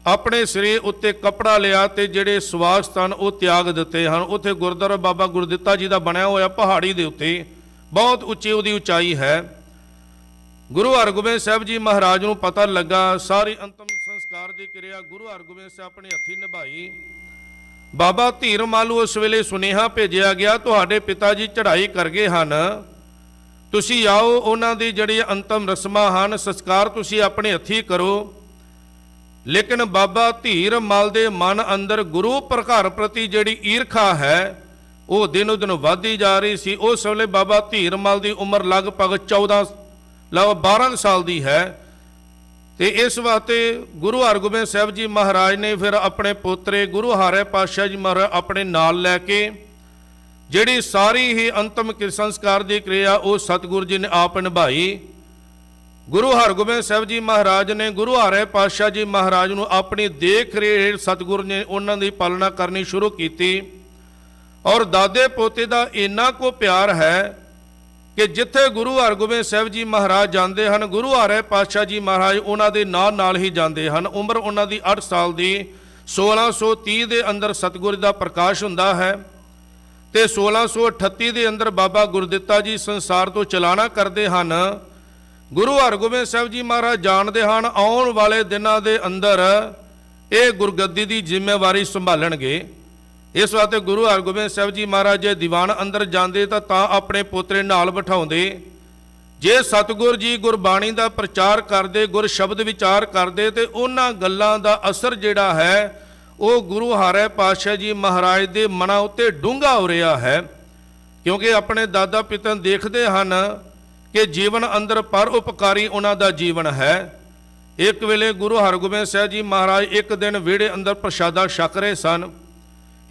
ਆਪਣੇ ਸਰੀਰ ਉੱਤੇ ਕੱਪੜਾ ਲਿਆ ਤੇ ਜਿਹੜੇ ਸਵਾਸ ਸਨ ਉਹ ਤਿਆਗ ਦਿੱਤੇ ਹਨ। ਉੱਥੇ ਗੁਰਦੁਆਰਾ ਬਾਬਾ ਗੁਰਦਿੱਤਾ ਜੀ ਦਾ ਬਣਿਆ ਹੋਇਆ ਪਹਾੜੀ ਦੇ ਉੱਤੇ, ਬਹੁਤ ਉੱਚੀ ਉਹਦੀ ਉਚਾਈ ਹੈ। ਗੁਰੂ ਹਰਗੋਬਿੰਦ ਸਾਹਿਬ ਜੀ ਮਹਾਰਾਜ ਨੂੰ ਪਤਾ ਲੱਗਾ, ਸਾਰੀ ਅੰਤਮ ਸੰਸਕਾਰ ਦੀ ਕਿਰਿਆ ਗੁਰੂ ਹਰਗੋਬਿੰਦ ਸਾਹਿਬ ਆਪਣੇ ਹੱਥੀਂ ਨਿਭਾਈ। ਬਾਬਾ ਧੀਰ ਮਾਲੂ ਉਸ ਵੇਲੇ ਸੁਨੇਹਾ ਭੇਜਿਆ ਗਿਆ, ਤੁਹਾਡੇ ਪਿਤਾ ਜੀ ਚੜ੍ਹਾਈ ਕਰ ਗਏ ਹਨ, ਤੁਸੀਂ ਆਓ, ਉਹਨਾਂ ਦੀ ਜਿਹੜੀ ਅੰਤਮ ਰਸਮਾਂ ਹਨ ਸੰਸਕਾਰ ਤੁਸੀਂ ਆਪਣੇ ਹੱਥੀਂ ਕਰੋ। ਲੇਕਿਨ ਬਾਬਾ ਧੀਰ ਮਲ ਦੇ ਮਨ ਅੰਦਰ ਗੁਰੂ ਘਰ ਪ੍ਰਤੀ ਜਿਹੜੀ ਈਰਖਾ ਹੈ ਉਹ ਦਿਨੋਂ ਦਿਨ ਵੱਧਦੀ ਜਾ ਰਹੀ ਸੀ। ਉਸ ਵੇਲੇ ਬਾਬਾ ਧੀਰ ਮਲ ਦੀ ਉਮਰ ਲਗਭਗ 12 ਸਾਲ ਦੀ ਹੈ। ਤੇ ਇਸ ਵਾਸਤੇ ਗੁਰੂ ਹਰਗੋਬਿੰਦ ਸਾਹਿਬ ਜੀ ਮਹਾਰਾਜ ਨੇ ਫਿਰ ਆਪਣੇ ਪੋਤਰੇ ਗੁਰੂ ਹਾਰੇ ਪਾਤਸ਼ਾਹ ਜੀ ਮਹਾਰਾਜ ਆਪਣੇ ਨਾਲ ਲੈ ਕੇ ਜਿਹੜੀ ਸਾਰੀ ਹੀ ਅੰਤਮ ਸੰਸਕਾਰ ਦੀ ਕਿਰਿਆ ਉਹ ਸਤਿਗੁਰੂ ਜੀ ਨੇ ਆਪ ਨਿਭਾਈ। ਗੁਰੂ ਹਰਗੋਬਿੰਦ ਸਾਹਿਬ ਜੀ ਮਹਾਰਾਜ ਨੇ ਗੁਰੂ ਹਾਰੇ ਪਾਤਸ਼ਾਹ ਜੀ ਮਹਾਰਾਜ ਨੂੰ ਆਪਣੀ ਦੇਖ ਰੇਖ ਸਤਿਗੁਰੂ ਨੇ ਉਹਨਾਂ ਦੀ ਪਾਲਣਾ ਕਰਨੀ ਸ਼ੁਰੂ ਕੀਤੀ। ਔਰ ਦਾਦੇ ਪੋਤੇ ਦਾ ਇੰਨਾ ਕੋ ਪਿਆਰ ਹੈ ਕਿ ਜਿੱਥੇ ਗੁਰੂ ਹਰਗੋਬਿੰਦ ਸਾਹਿਬ ਜੀ ਮਹਾਰਾਜ ਜਾਂਦੇ ਹਨ, ਗੁਰੂ ਹਾਰੇ ਪਾਤਸ਼ਾਹ ਜੀ ਮਹਾਰਾਜ ਉਹਨਾਂ ਦੇ ਨਾਲ ਨਾਲ ਹੀ ਜਾਂਦੇ ਹਨ। ਉਮਰ ਉਹਨਾਂ ਦੀ 8 ਸਾਲ ਦੀ 1630 ਦੇ ਅੰਦਰ ਸਤਿਗੁਰ ਦਾ ਪ੍ਰਕਾਸ਼ ਹੁੰਦਾ ਹੈ ਤੇ 1638 ਦੇ ਅੰਦਰ ਬਾਬਾ ਗੁਰਦਿੱਤਾ ਜੀ ਸੰਸਾਰ ਤੋਂ ਚਲਾਣਾ ਕਰਦੇ ਹਨ। ਗੁਰੂ ਹਰਗੋਬਿੰਦ ਸਾਹਿਬ ਜੀ ਮਹਾਰਾਜ ਜਾਣਦੇ ਹਨ ਆਉਣ ਵਾਲੇ ਦਿਨਾਂ ਦੇ ਅੰਦਰ ਇਹ ਗੁਰਗੱਦੀ ਦੀ ਜ਼ਿੰਮੇਵਾਰੀ ਸੰਭਾਲਣਗੇ। ਇਸ ਵਾਸਤੇ ਗੁਰੂ ਹਰਗੋਬਿੰਦ ਸਾਹਿਬ ਜੀ ਮਹਾਰਾਜ ਜੇ ਦੀਵਾਨ ਅੰਦਰ ਜਾਂਦੇ ਤਾਂ ਆਪਣੇ ਪੋਤਰੇ ਨਾਲ ਬਿਠਾਉਂਦੇ। ਜੇ ਸਤਿਗੁਰ ਜੀ ਗੁਰਬਾਣੀ ਦਾ ਪ੍ਰਚਾਰ ਕਰਦੇ, ਗੁਰ ਸ਼ਬਦ ਵਿਚਾਰ ਕਰਦੇ ਤੇ ਉਹਨਾਂ ਗੱਲਾਂ ਦਾ ਅਸਰ ਜਿਹੜਾ ਹੈ ਉਹ ਗੁਰੂ ਹਰਿ ਪਾਤਸ਼ਾਹ ਜੀ ਮਹਾਰਾਜ ਦੇ ਮਨਾਂ ਉੱਤੇ ਡੂੰਘਾ ਹੋ ਰਿਹਾ ਹੈ। ਕਿਉਂਕਿ ਆਪਣੇ ਦਾਦਾ ਪਿਤਾ ਦੇਖਦੇ ਹਨ ਕਿ ਜੀਵਨ ਅੰਦਰ ਪਰਉਪਕਾਰੀ ਉਹਨਾਂ ਦਾ ਜੀਵਨ ਹੈ। ਇੱਕ ਵੇਲੇ ਗੁਰੂ ਹਰਗੋਬਿੰਦ ਸਾਹਿਬ ਜੀ ਮਹਾਰਾਜ ਇੱਕ ਦਿਨ ਵਿਹੜੇ ਅੰਦਰ ਪ੍ਰਸ਼ਾਦਾ ਛਕ ਰਹੇ ਸਨ।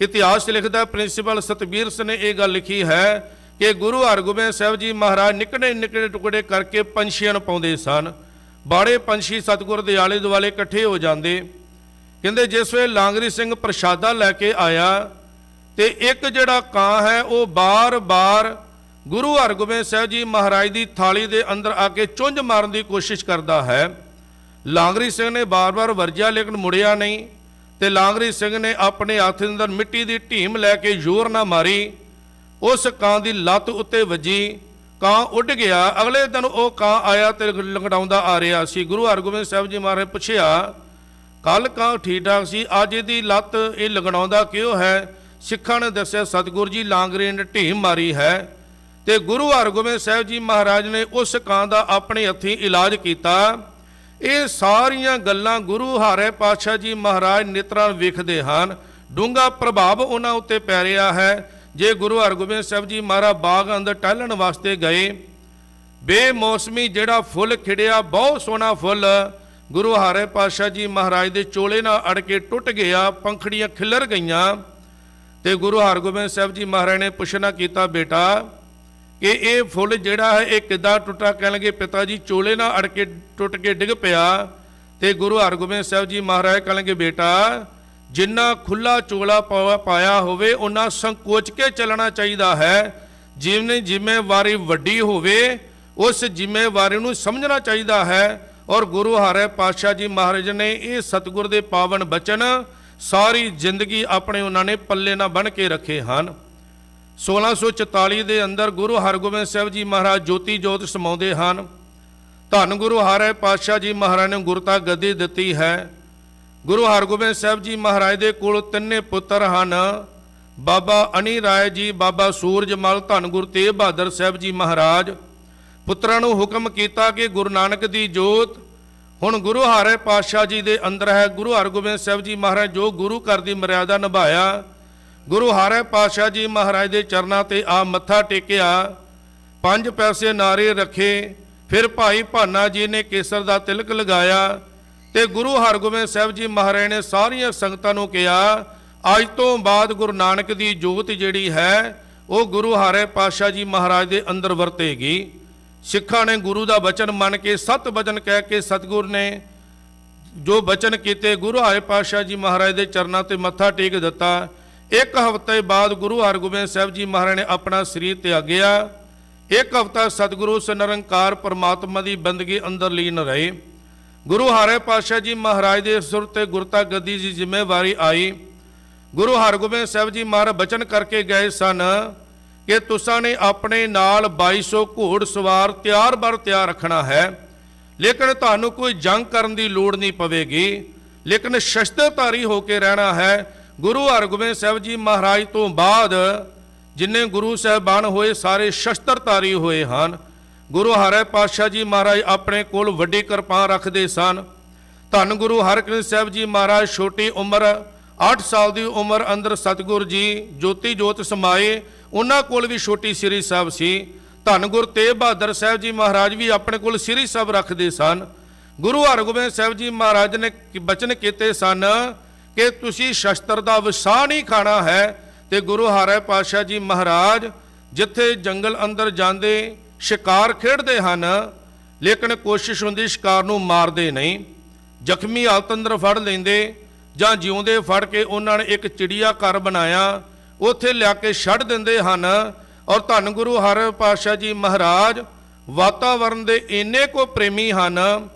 ਇਤਿਹਾਸ ਲਿਖਦਾ ਪ੍ਰਿੰਸੀਪਲ ਸਤਬੀਰ ਸਿੰਘ ਨੇ ਇਹ ਗੱਲ ਲਿਖੀ ਹੈ ਕਿ ਗੁਰੂ ਹਰਗੋਬਿੰਦ ਸਾਹਿਬ ਜੀ ਮਹਾਰਾਜ ਨਿੱਕੜੇ ਨਿੱਕੜੇ ਟੁਕੜੇ ਕਰਕੇ ਪੰਛੀਆਂ ਨੂੰ ਪਾਉਂਦੇ ਸਨ। ਬਾੜੇ ਪੰਛੀ ਸਤਿਗੁਰ ਦੇ ਆਲੇ ਦੁਆਲੇ ਇਕੱਠੇ ਹੋ ਜਾਂਦੇ। ਕਹਿੰਦੇ ਜਿਸ ਵੇਲੇ ਲਾਂਗਰੀ ਸਿੰਘ ਪ੍ਰਸ਼ਾਦਾ ਲੈ ਕੇ ਆਇਆ ਤੇ ਇੱਕ ਜਿਹੜਾ ਕਾਂ ਹੈ ਉਹ ਬਾਰ-ਬਾਰ ਗੁਰੂ ਹਰਗੋਬਿੰਦ ਸਾਹਿਬ ਜੀ ਮਹਾਰਾਜ ਦੀ ਥਾਲੀ ਦੇ ਅੰਦਰ ਆ ਕੇ ਚੁੰਝ ਮਾਰਨ ਦੀ ਕੋਸ਼ਿਸ਼ ਕਰਦਾ ਹੈ। ਲਾਂਗਰੀ ਸਿੰਘ ਨੇ ਬਾਰ-ਬਾਰ ਵਰਜਿਆ ਲੇਕਿਨ ਮੁੜਿਆ ਨਹੀਂ ਤੇ ਲਾਂਗਰੀ ਸਿੰਘ ਨੇ ਆਪਣੇ ਹੱਥ ਅੰਦਰ ਮਿੱਟੀ ਦੀ ਢੀਮ ਲੈ ਕੇ ਜ਼ੋਰ ਨਾਲ ਮਾਰੀ। ਉਸ ਕਾਂ ਦੀ ਲੱਤ ਉੱਤੇ ਵੱਜੀ, ਕਾਂ ਉੱਡ ਗਿਆ। ਅਗਲੇ ਦਿਨ ਉਹ ਕਾਂ ਆਇਆ ਤੇ ਲੰਗੜਾਉਂਦਾ ਆ ਰਿਹਾ ਸੀ। ਗੁਰੂ ਹਰਗੋਬਿੰਦ ਸਾਹਿਬ ਜੀ ਮਹਾਰਾਜ ਪੁੱਛਿਆ ਕੱਲ ਕਾਂ ਠੀਕ ਠਾਕ ਸੀ, ਅੱਜ ਇਹਦੀ ਲੱਤ ਇਹ ਲੰਗੜਾਉਂਦਾ ਕਿਉਂ ਹੈ? ਸਿੱਖਾਂ ਨੇ ਦੱਸਿਆ ਸਤਿਗੁਰ ਜੀ ਲਾਂਗਰੀ ਨੇ ਢੀਮ ਮਾਰੀ ਹੈ। ਤੇ ਗੁਰੂ ਹਰਗੋਬਿੰਦ ਸਾਹਿਬ ਜੀ ਮਹਾਰਾਜ ਨੇ ਉਸ ਕਾਂ ਦਾ ਆਪਣੇ ਹੱਥੀਂ ਇਲਾਜ ਕੀਤਾ। ਇਹ ਸਾਰੀਆਂ ਗੱਲਾਂ ਗੁਰੂ ਹਰਿ ਪਾਤਸ਼ਾਹ ਜੀ ਮਹਾਰਾਜ ਨਿਤਰਾਂ ਵੇਖਦੇ ਹਨ। ਡੂੰਘਾ ਪ੍ਰਭਾਵ ਉਹਨਾਂ ਉੱਤੇ ਪੈ ਰਿਹਾ ਹੈ। ਜੇ ਗੁਰੂ ਹਰਗੋਬਿੰਦ ਸਾਹਿਬ ਜੀ ਮਹਾਰਾਜ ਬਾਗ ਅੰਦਰ ਟਹਿਲਣ ਵਾਸਤੇ ਗਏ, ਬੇਮੌਸਮੀ ਜਿਹੜਾ ਫੁੱਲ ਖਿੜਿਆ, ਬਹੁਤ ਸੋਹਣਾ ਫੁੱਲ, ਗੁਰੂ ਹਰਿ ਪਾਤਸ਼ਾਹ ਜੀ ਮਹਾਰਾਜ ਦੇ ਚੋਲੇ ਨਾਲ ਅੜ ਕੇ ਟੁੱਟ ਗਿਆ, ਪੰਖੜੀਆਂ ਖਿਲਰ ਗਈਆਂ। ਤੇ ਗੁਰੂ ਹਰਗੋਬਿੰਦ ਸਾਹਿਬ ਜੀ ਮਹਾਰਾਜ ਨੇ ਪੁੱਛਣਾ ਕੀਤਾ, ਬੇਟਾ ਕਿ ਇਹ ਫੁੱਲ ਜਿਹੜਾ ਹੈ ਇਹ ਕਿੱਦਾਂ ਟੁੱਟਾ? ਕਹਿਣ ਲੱਗੇ ਪਿਤਾ ਜੀ ਚੋਲੇ ਨਾਲ ਅੜ ਕੇ ਟੁੱਟ ਕੇ ਡਿੱਗ ਪਿਆ। ਤੇ ਗੁਰੂ ਹਰਗੋਬਿੰਦ ਸਾਹਿਬ ਜੀ ਮਹਾਰਾਜ ਕਹਿਣ ਲੱਗੇ ਬੇਟਾ ਜਿੰਨਾ ਖੁੱਲਾ ਚੋਲਾ ਪਾਇਆ ਹੋਵੇ ਉਹਨਾਂ ਸੰਕੋਚ ਕੇ ਚੱਲਣਾ ਚਾਹੀਦਾ ਹੈ। ਜਿਵੇਂ ਜ਼ਿੰਮੇਵਾਰੀ ਵੱਡੀ ਹੋਵੇ ਉਸ ਜ਼ਿੰਮੇਵਾਰੀ ਨੂੰ ਸਮਝਣਾ ਚਾਹੀਦਾ ਹੈ। ਔਰ ਗੁਰੂ ਹਰਿ ਪਾਤਸ਼ਾਹ ਜੀ ਮਹਾਰਾਜ ਨੇ ਇਹ ਸਤਿਗੁਰ ਦੇ ਪਾਵਨ ਬਚਨ ਸਾਰੀ ਜ਼ਿੰਦਗੀ ਆਪਣੇ ਉਹਨਾਂ ਨੇ ਪੱਲੇ ਨਾਲ ਬੰਨ੍ਹ ਕੇ ਰੱਖੇ ਹਨ। 1644 ਦੇ ਅੰਦਰ ਗੁਰੂ ਹਰਗੋਬਿੰਦ ਸਾਹਿਬ ਜੀ ਮਹਾਰਾਜ ਜੋਤੀ ਜੋਤ ਸਮਾਉਂਦੇ ਹਨ। ਧੰਨ ਗੁਰੂ ਹਰਿ ਪਾਤਸ਼ਾਹ ਜੀ ਮਹਾਰਾਜ ਨੇ ਗੁਰਤਾ ਗੱਦੀ ਦਿੱਤੀ ਹੈ। ਗੁਰੂ ਹਰਗੋਬਿੰਦ ਸਾਹਿਬ ਜੀ ਮਹਾਰਾਜ ਦੇ ਕੋਲ ਤਿੰਨੇ ਪੁੱਤਰ ਹਨ, ਬਾਬਾ ਅਣੀ ਰਾਏ ਜੀ, ਬਾਬਾ ਸੂਰਜਮਲ, ਧੰਨ ਗੁਰੂ ਤੇਗ ਬਹਾਦਰ ਸਾਹਿਬ ਜੀ ਮਹਾਰਾਜ। ਪੁੱਤਰਾਂ ਨੂੰ ਹੁਕਮ ਕੀਤਾ ਕਿ ਗੁਰੂ ਨਾਨਕ ਦੀ ਜੋਤ ਹੁਣ ਗੁਰੂ ਹਰਿ ਪਾਤਸ਼ਾਹ ਜੀ ਦੇ ਅੰਦਰ ਹੈ। ਗੁਰੂ ਹਰਗੋਬਿੰਦ ਸਾਹਿਬ ਜੀ ਮਹਾਰਾਜ ਜੋ ਗੁਰੂ ਘਰ ਦੀ ਮਰਿਆਦਾ ਨਿਭਾਇਆ, ਗੁਰੂ ਹਰਿ ਪਾਤਸ਼ਾਹ ਜੀ ਮਹਾਰਾਜ ਦੇ ਚਰਨਾਂ ਤੇ ਆ ਮੱਥਾ ਟੇਕਿਆ, 5 ਪੈਸੇ ਨਾਰੇ ਰੱਖੇ, ਫਿਰ ਭਾਈ ਭਾਨਾ ਜੀ ਨੇ ਕੇਸਰ ਦਾ ਤਿਲਕ ਲਗਾਇਆ ਤੇ ਗੁਰੂ ਹਰਗੋਬਿੰਦ ਸਾਹਿਬ ਜੀ ਮਹਾਰਾਜ ਨੇ ਸਾਰੀਆਂ ਸੰਗਤਾਂ ਨੂੰ ਕਿਹਾ ਅੱਜ ਤੋਂ ਬਾਅਦ ਗੁਰੂ ਨਾਨਕ ਦੀ ਜੋਤ ਜਿਹੜੀ ਹੈ ਉਹ ਗੁਰੂ ਹਰਿ ਪਾਤਸ਼ਾਹ ਜੀ ਮਹਾਰਾਜ ਦੇ ਅੰਦਰ ਵਰਤੇਗੀ। ਸਿੱਖਾਂ ਨੇ ਗੁਰੂ ਦਾ ਬਚਨ ਮੰਨ ਕੇ 7 ਵਚਨ ਕਹਿ ਕੇ ਸਤਿਗੁਰ ਨੇ ਜੋ ਬਚਨ ਕੀਤੇ ਗੁਰੂ ਹਰਿ ਪਾਤਸ਼ਾਹ ਜੀ ਮਹਾਰਾਜ ਦੇ ਚਰਨਾਂ ਤੇ ਮੱਥਾ ਟੇਕ ਦਿੱਤਾ। 1 ਹਫ਼ਤੇ ਬਾਅਦ ਗੁਰੂ ਹਰਗੋਬਿੰਦ ਸਾਹਿਬ ਜੀ ਮਹਾਰਾਜ ਨੇ ਆਪਣਾ ਸਰੀਰ ਤਿਆਗਿਆ। 1 ਹਫ਼ਤਾ ਸਤਿਗੁਰੂ ਨਿਰੰਕਾਰ ਪਰਮਾਤਮਾ ਦੀ ਬੰਦਗੀ ਅੰਦਰ ਲੀਨ ਰਹੇ। ਗੁਰੂ ਹਰਿ ਪਾਤਸ਼ਾਹ ਜੀ ਮਹਾਰਾਜ ਦੇ ਸੁਰ ਤੇ ਗੁਰਤਾ ਗੱਦੀ ਦੀ ਜ਼ਿੰਮੇਵਾਰੀ ਆਈ। ਗੁਰੂ ਹਰਗੋਬਿੰਦ ਸਾਹਿਬ ਜੀ ਮਹਾਰਾਜ ਬਚਨ ਕਰਕੇ ਗਏ ਸਨ ਕਿ ਤੁਸਾਂ ਨੇ ਆਪਣੇ ਨਾਲ 2200 ਘੋੜ ਸਵਾਰ ਤਿਆਰ ਰੱਖਣਾ ਹੈ, ਲੇਕਿਨ ਤੁਹਾਨੂੰ ਕੋਈ ਜੰਗ ਕਰਨ ਦੀ ਲੋੜ ਨਹੀਂ ਪਵੇਗੀ, ਲੇਕਿਨ ਸ਼ਸਤਰਧਾਰੀ ਹੋ ਕੇ ਰਹਿਣਾ ਹੈ। ਗੁਰੂ ਹਰਗੋਬਿੰਦ ਸਾਹਿਬ ਜੀ ਮਹਾਰਾਜ ਤੋਂ ਬਾਅਦ ਜਿੰਨੇ ਗੁਰੂ ਸਾਹਿਬਾਨ ਹੋਏ ਸਾਰੇ ਸ਼ਸਤਰਧਾਰੀ ਹੋਏ ਹਨ। ਗੁਰੂ ਹਰਿ ਪਾਤਸ਼ਾਹ ਜੀ ਮਹਾਰਾਜ ਆਪਣੇ ਕੋਲ ਵੱਡੀ ਕਿਰਪਾਨ ਰੱਖਦੇ ਸਨ। ਧੰਨ ਗੁਰੂ ਹਰਕ੍ਰਿਸ਼ਨ ਸਾਹਿਬ ਜੀ ਮਹਾਰਾਜ ਛੋਟੀ ਉਮਰ 8 ਸਾਲ ਦੀ ਉਮਰ ਅੰਦਰ ਸਤਿਗੁਰ ਜੀ ਜੋਤੀ ਜੋਤ ਸਮਾਏ, ਉਹਨਾਂ ਕੋਲ ਵੀ ਛੋਟੀ ਸ੍ਰੀ ਸਾਹਿਬ ਸੀ। ਧੰਨ ਗੁਰੂ ਤੇਗ ਬਹਾਦਰ ਸਾਹਿਬ ਜੀ ਮਹਾਰਾਜ ਵੀ ਆਪਣੇ ਕੋਲ ਸ੍ਰੀ ਸਾਹਿਬ ਰੱਖਦੇ ਸਨ। ਗੁਰੂ ਹਰਗੋਬਿੰਦ ਸਾਹਿਬ ਜੀ ਮਹਾਰਾਜ ਨੇ ਬਚਨ ਕੀਤੇ ਸਨ ਕਿ ਤੁਸੀਂ ਸ਼ਸਤਰ ਦਾ ਵਿਸਾਹ ਨਹੀਂ ਖਾਣਾ ਹੈ। ਤੇ ਗੁਰੂ ਹਰਿ ਪਾਤਸ਼ਾਹ ਜੀ ਮਹਾਰਾਜ ਜਿੱਥੇ ਜੰਗਲ ਅੰਦਰ ਜਾਂਦੇ ਸ਼ਿਕਾਰ ਖੇਡਦੇ ਹਨ, ਲੇਕਿਨ ਕੋਸ਼ਿਸ਼ ਹੁੰਦੀ ਸ਼ਿਕਾਰ ਨੂੰ ਮਾਰਦੇ ਨਹੀਂ। ਜ਼ਖਮੀ ਹਾਲਤ ਅੰਦਰ ਫੜ ਲੈਂਦੇ ਜਾਂ ਜਿਉਂਦੇ ਫੜ ਕੇ ਉਹਨਾਂ ਨੇ ਇੱਕ ਚਿੜੀਆ ਘਰ ਬਣਾਇਆ, ਉੱਥੇ ਲਿਆ ਕੇ ਛੱਡ ਦਿੰਦੇ ਹਨ। ਔਰ ਧੰਨ ਗੁਰੂ ਹਰਿ ਪਾਤਸ਼ਾਹ ਜੀ ਮਹਾਰਾਜ ਵਾਤਾਵਰਨ ਦੇ ਇੰਨੇ ਕੋ ਪ੍ਰੇਮੀ ਹਨ।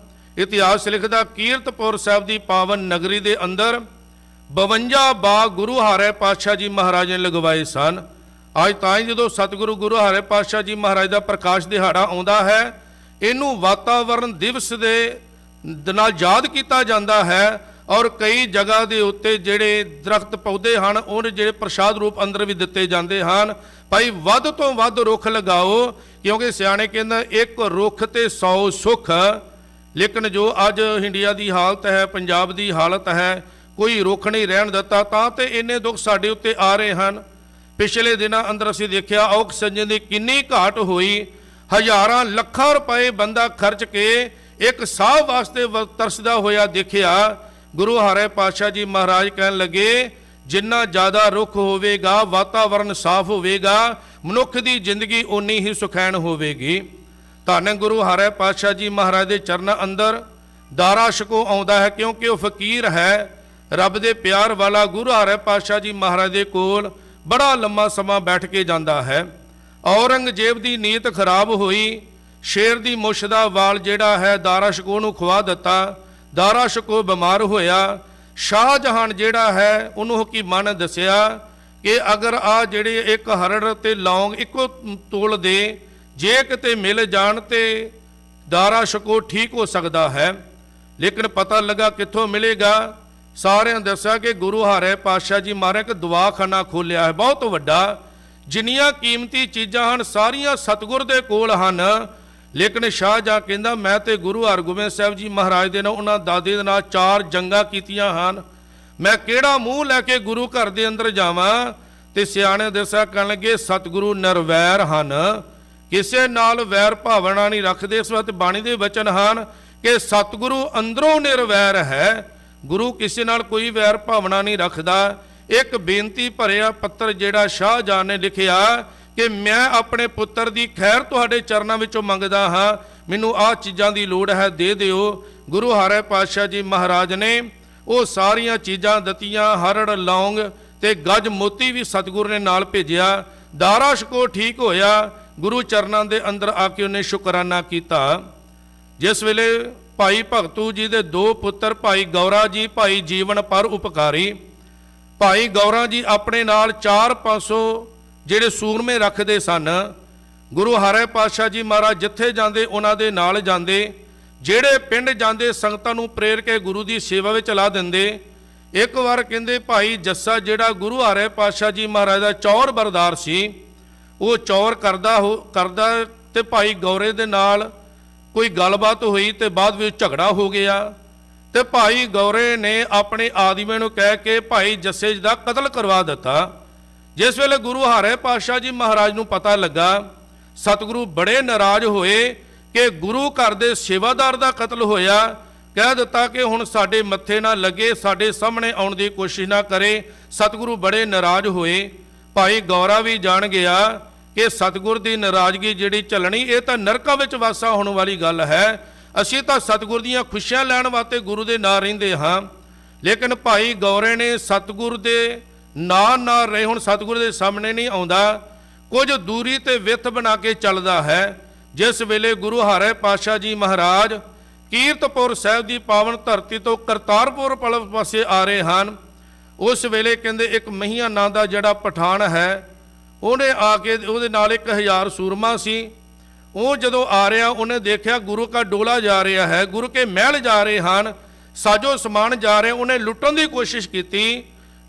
ਇਤਿਹਾਸ ਲਿਖਦਾ ਕੀਰਤਪੁਰ ਸਾਹਿਬ ਦੀ ਪਾਵਨ ਨਗਰੀ ਦੇ ਅੰਦਰ 52 ਬਾਗ ਗੁਰੂ ਹਾਰੇ ਪਾਤਸ਼ਾਹ ਜੀ ਮਹਾਰਾਜ ਨੇ ਲਗਵਾਏ ਸਨ। ਅੱਜ ਤਾਂ ਹੀ ਜਦੋਂ ਸਤਿਗੁਰੂ ਗੁਰੂ ਹਾਰੇ ਪਾਤਸ਼ਾਹ ਜੀ ਮਹਾਰਾਜ ਦਾ ਪ੍ਰਕਾਸ਼ ਦਿਹਾੜਾ ਆਉਂਦਾ ਹੈ, ਇਹਨੂੰ ਵਾਤਾਵਰਣ ਦਿਵਸ ਦੇ ਨਾਲ ਯਾਦ ਕੀਤਾ ਜਾਂਦਾ ਹੈ। ਔਰ ਕਈ ਜਗ੍ਹਾ ਦੇ ਉੱਤੇ ਜਿਹੜੇ ਦਰਖਤ ਪੌਦੇ ਹਨ, ਉਹਨੇ ਜਿਹੜੇ ਪ੍ਰਸ਼ਾਦ ਰੂਪ ਅੰਦਰ ਵੀ ਦਿੱਤੇ ਜਾਂਦੇ ਹਨ। ਭਾਈ ਵੱਧ ਤੋਂ ਵੱਧ ਰੁੱਖ ਲਗਾਓ, ਕਿਉਂਕਿ ਸਿਆਣੇ ਕਹਿੰਦੇ ਇੱਕ ਰੁੱਖ ਤੇ 100 ਸੁੱਖ। ਲੇਕਿਨ ਜੋ ਅੱਜ ਇੰਡੀਆ ਦੀ ਹਾਲਤ ਹੈ, ਪੰਜਾਬ ਦੀ ਹਾਲਤ ਹੈ, ਕੋਈ ਰੁੱਖ ਨਹੀਂ ਰਹਿਣ ਦਿੱਤਾ, ਤਾਂ ਤੇ ਇੰਨੇ ਦੁੱਖ ਸਾਡੇ ਉੱਤੇ ਆ ਰਹੇ ਹਨ। ਪਿਛਲੇ ਦਿਨਾਂ ਅੰਦਰ ਅਸੀਂ ਦੇਖਿਆ ਆਕਸੀਜਨ ਦੀ ਕਿੰਨੀ ਘਾਟ ਹੋਈ। ਹਜ਼ਾਰਾਂ ਲੱਖਾਂ ਰੁਪਏ ਬੰਦਾ ਖਰਚ ਕੇ ਇੱਕ ਸਾਹ ਵਾਸਤੇ ਤਰਸਦਾ ਹੋਇਆ ਦੇਖਿਆ। ਗੁਰੂ ਹਾਰੇ ਪਾਤਸ਼ਾਹ ਜੀ ਮਹਾਰਾਜ ਕਹਿਣ ਲੱਗੇ, ਜਿੰਨਾ ਜ਼ਿਆਦਾ ਰੁੱਖ ਹੋਵੇਗਾ, ਵਾਤਾਵਰਨ ਸਾਫ਼ ਹੋਵੇਗਾ, ਮਨੁੱਖ ਦੀ ਜ਼ਿੰਦਗੀ ਓਨੀ ਹੀ ਸੁਖੈਨ ਹੋਵੇਗੀ। ਧੰਨ ਗੁਰੂ ਹਾਰੇ ਪਾਤਸ਼ਾਹ ਜੀ ਮਹਾਰਾਜ ਦੇ ਚਰਨਾਂ ਅੰਦਰ ਦਾਰਾ ਸ਼ਕੋ ਆਉਂਦਾ ਹੈ, ਕਿਉਂਕਿ ਉਹ ਫਕੀਰ ਹੈ, ਰੱਬ ਦੇ ਪਿਆਰ ਵਾਲਾ। ਗੁਰੂ ਹਾਰੇ ਪਾਤਸ਼ਾਹ ਜੀ ਮਹਾਰਾਜ ਦੇ ਕੋਲ ਬੜਾ ਲੰਮਾ ਸਮਾਂ ਬੈਠ ਕੇ ਜਾਂਦਾ ਹੈ। ਔਰੰਗਜ਼ੇਬ ਦੀ ਨੀਅਤ ਖਰਾਬ ਹੋਈ, ਸ਼ੇਰ ਦੀ ਮੁੱਛ ਦਾ ਵਾਲ ਜਿਹੜਾ ਹੈ ਦਾਰਾ ਸ਼ਕੋ ਨੂੰ ਖਵਾ ਦਿੱਤਾ। ਦਾਰਾ ਸ਼ਕੋ ਬਿਮਾਰ ਹੋਇਆ। ਸ਼ਾਹਜਹਾਨ ਜਿਹੜਾ ਹੈ ਉਹਨੂੰ ਹਕੀਮਾਂ ਨੇ ਦੱਸਿਆ ਕਿ ਅਗਰ ਆ ਜਿਹੜੇ ਇੱਕ ਹਰੜ ਤੇ ਲੌਂਗ ਇੱਕੋ ਤੋਲ ਦੇ ਜੇ ਕਿਤੇ ਮਿਲ ਜਾਣ ਤੇ ਦਾਰਾ ਸ਼ਕੋ ਠੀਕ ਹੋ ਸਕਦਾ ਹੈ। ਲੇਕਿਨ ਪਤਾ ਲੱਗਾ ਕਿੱਥੋਂ ਮਿਲੇਗਾ। ਸਾਰਿਆਂ ਦੱਸਿਆ ਕਿ ਗੁਰੂ ਹਾਰੇ ਪਾਤਸ਼ਾਹ ਜੀ ਮਹਾਰਾਜ ਇੱਕ ਦਵਾਖਾਨਾ ਖੋਲਿਆ ਹੈ ਬਹੁਤ ਵੱਡਾ। ਜਿੰਨੀਆਂ ਕੀਮਤੀ ਚੀਜ਼ਾਂ ਹਨ ਸਾਰੀਆਂ ਸਤਿਗੁਰ ਦੇ ਕੋਲ ਹਨ। ਲੇਕਿਨ ਸ਼ਾਹਜਹਾਂ ਕਹਿੰਦਾ, ਮੈਂ ਤੇ ਗੁਰੂ ਹਰਗੋਬਿੰਦ ਸਾਹਿਬ ਜੀ ਮਹਾਰਾਜ ਦੇ ਨਾਲ, ਉਹਨਾਂ ਦਾਦੇ ਦੇ ਨਾਲ 4 ਜੰਗਾਂ ਕੀਤੀਆਂ ਹਨ, ਮੈਂ ਕਿਹੜਾ ਮੂੰਹ ਲੈ ਕੇ ਗੁਰੂ ਘਰ ਦੇ ਅੰਦਰ ਜਾਵਾਂ। ਤੇ ਸਿਆਣੇ ਦੱਸਿਆ ਕਹਿਣ ਲੱਗੇ, ਸਤਿਗੁਰੂ ਨਿਰਵੈਰ ਹਨ, ਕਿਸੇ ਨਾਲ ਵੈਰ ਭਾਵਨਾ ਨਹੀਂ ਰੱਖਦੇ। ਇਸ ਵਕਤ ਬਾਣੀ ਦੇ ਵਚਨ ਹਨ ਕਿ ਸਤਿਗੁਰੂ ਅੰਦਰੋਂ ਨਿਰਵੈਰ ਹੈ, ਗੁਰੂ ਕਿਸੇ ਨਾਲ ਕੋਈ ਵੈਰ ਭਾਵਨਾ ਨਹੀਂ ਰੱਖਦਾ। ਇੱਕ ਬੇਨਤੀ ਭਰਿਆ ਪੱਤਰ ਜਿਹੜਾ ਸ਼ਾਹਜਹਾਂ ਨੇ ਲਿਖਿਆ ਕਿ ਮੈਂ ਆਪਣੇ ਪੁੱਤਰ ਦੀ ਖੈਰ ਤੁਹਾਡੇ ਚਰਨਾਂ ਵਿੱਚੋਂ ਮੰਗਦਾ ਹਾਂ, ਮੈਨੂੰ ਆਹ ਚੀਜ਼ਾਂ ਦੀ ਲੋੜ ਹੈ, ਦੇ ਦਿਓ। ਗੁਰੂ ਹਾਰੇ ਪਾਤਸ਼ਾਹ ਜੀ ਮਹਾਰਾਜ ਨੇ ਉਹ ਸਾਰੀਆਂ ਚੀਜ਼ਾਂ ਦਿੱਤੀਆਂ। ਹਰੜ ਲੌਂਗ ਤੇ ਗੱਜ ਮੋਤੀ ਵੀ ਸਤਿਗੁਰੂ ਨੇ ਨਾਲ ਭੇਜਿਆ। ਦਾਰਾ ਸ਼ਕੋ ਠੀਕ ਹੋਇਆ। ਗੁਰੂ ਚਰਨਾਂ ਦੇ ਅੰਦਰ ਆ ਕੇ ਉਹਨੇ ਸ਼ੁਕਰਾਨਾ ਕੀਤਾ। ਜਿਸ ਵੇਲੇ ਭਾਈ ਭਗਤੂ ਜੀ ਦੇ 2 ਪੁੱਤਰ ਭਾਈ ਗੌਰਾ ਜੀ, ਭਾਈ ਜੀਵਨ ਪਰ ਉਪਕਾਰੀ, ਭਾਈ ਗੌਰਾ ਜੀ ਆਪਣੇ ਨਾਲ 400-500 ਜਿਹੜੇ ਸੂਰਮੇ ਰੱਖਦੇ ਸਨ। ਗੁਰੂ ਹਾਰੇ ਪਾਤਸ਼ਾਹ ਜੀ ਮਹਾਰਾਜ ਜਿੱਥੇ ਜਾਂਦੇ ਉਹਨਾਂ ਦੇ ਨਾਲ ਜਾਂਦੇ, ਜਿਹੜੇ ਪਿੰਡ ਜਾਂਦੇ ਸੰਗਤਾਂ ਨੂੰ ਪ੍ਰੇਰ ਕੇ ਗੁਰੂ ਦੀ ਸੇਵਾ ਵਿੱਚ ਲਾ ਦਿੰਦੇ। ਇੱਕ ਵਾਰ ਕਹਿੰਦੇ ਭਾਈ ਜੱਸਾ ਜਿਹੜਾ ਗੁਰੂ ਹਾਰੇ ਪਾਤਸ਼ਾਹ ਜੀ ਮਹਾਰਾਜ ਦਾ ਚੌਰ ਬਰਦਾਰ ਸੀ, ਉਹ ਚੌਰ ਕਰਦਾ ਤੇ ਭਾਈ ਗੌਰੇ ਦੇ ਨਾਲ ਕੋਈ ਗੱਲਬਾਤ ਹੋਈ ਤੇ ਬਾਅਦ ਵਿੱਚ ਝਗੜਾ ਹੋ ਗਿਆ। ਤੇ ਭਾਈ ਗੌਰੇ ਨੇ ਆਪਣੇ ਆਦਮੀਆਂ ਨੂੰ ਕਹਿ ਕੇ ਭਾਈ ਜੱਸੇ ਜੀ ਦਾ ਕਤਲ ਕਰਵਾ ਦਿੱਤਾ। ਜਿਸ ਵੇਲੇ ਗੁਰੂ ਹਾਰੇ ਪਾਤਸ਼ਾਹ ਜੀ ਮਹਾਰਾਜ ਨੂੰ ਪਤਾ ਲੱਗਾ, ਸਤਿਗੁਰੂ ਬੜੇ ਨਾਰਾਜ਼ ਹੋਏ ਕਿ ਗੁਰੂ ਘਰ ਦੇ ਸੇਵਾਦਾਰ ਦਾ ਕਤਲ ਹੋਇਆ। ਕਹਿ ਦਿੱਤਾ ਕਿ ਹੁਣ ਸਾਡੇ ਮੱਥੇ ਨਾ ਲੱਗੇ, ਸਾਡੇ ਸਾਹਮਣੇ ਆਉਣ ਦੀ ਕੋਸ਼ਿਸ਼ ਨਾ ਕਰੇ। ਸਤਿਗੁਰੂ ਬੜੇ ਨਾਰਾਜ਼ ਹੋਏ। ਭਾਈ ਗੌਰਾ ਵੀ ਜਾਣ ਗਿਆ ਕਿ ਸਤਿਗੁਰ ਦੀ ਨਾਰਾਜ਼ਗੀ ਜਿਹੜੀ ਚੱਲਣੀ, ਇਹ ਤਾਂ ਨਰਕਾਂ ਵਿੱਚ ਵਾਸਾ ਹੋਣ ਵਾਲੀ ਗੱਲ ਹੈ। ਅਸੀਂ ਤਾਂ ਸਤਿਗੁਰ ਦੀਆਂ ਖੁਸ਼ੀਆਂ ਲੈਣ ਵਾਸਤੇ ਗੁਰੂ ਦੇ ਨਾਲ ਰਹਿੰਦੇ ਹਾਂ। ਲੇਕਿਨ ਭਾਈ ਗੌਰੇ ਨੇ ਸਤਿਗੁਰ ਦੇ ਨਾਲ ਰਹੇ। ਹੁਣ ਸਤਿਗੁਰ ਦੇ ਸਾਹਮਣੇ ਨਹੀਂ ਆਉਂਦਾ, ਕੁਝ ਦੂਰੀ ਤੇ ਵਿੱਥ ਬਣਾ ਕੇ ਚੱਲਦਾ ਹੈ। ਜਿਸ ਵੇਲੇ ਗੁਰੂ ਹਾਰੇ ਪਾਤਸ਼ਾਹ ਜੀ ਮਹਾਰਾਜ ਕੀਰਤਪੁਰ ਸਾਹਿਬ ਦੀ ਪਾਵਨ ਧਰਤੀ ਤੋਂ ਕਰਤਾਰਪੁਰ ਪਾਸੇ ਆ ਰਹੇ ਹਨ, ਉਸ ਵੇਲੇ ਕਹਿੰਦੇ ਇੱਕ ਮਹੀਆਂ ਨਾਂ ਦਾ ਜਿਹੜਾ ਪਠਾਨ ਹੈ, ਉਹਨੇ ਆ ਕੇ, ਉਹਦੇ ਨਾਲ 1000 ਸੂਰਮਾ ਸੀ। ਉਹ ਜਦੋਂ ਆ ਰਿਹਾ, ਉਹਨੇ ਦੇਖਿਆ ਗੁਰੂ ਕਾ ਡੋਲਾ ਜਾ ਰਿਹਾ ਹੈ, ਗੁਰੂ ਕੇ ਮਹਿਲ ਜਾ ਰਹੇ ਹਨ, ਸਾਜੋ ਸਮਾਨ ਜਾ ਰਹੇ। ਉਹਨੇ ਲੁੱਟਣ ਦੀ ਕੋਸ਼ਿਸ਼ ਕੀਤੀ,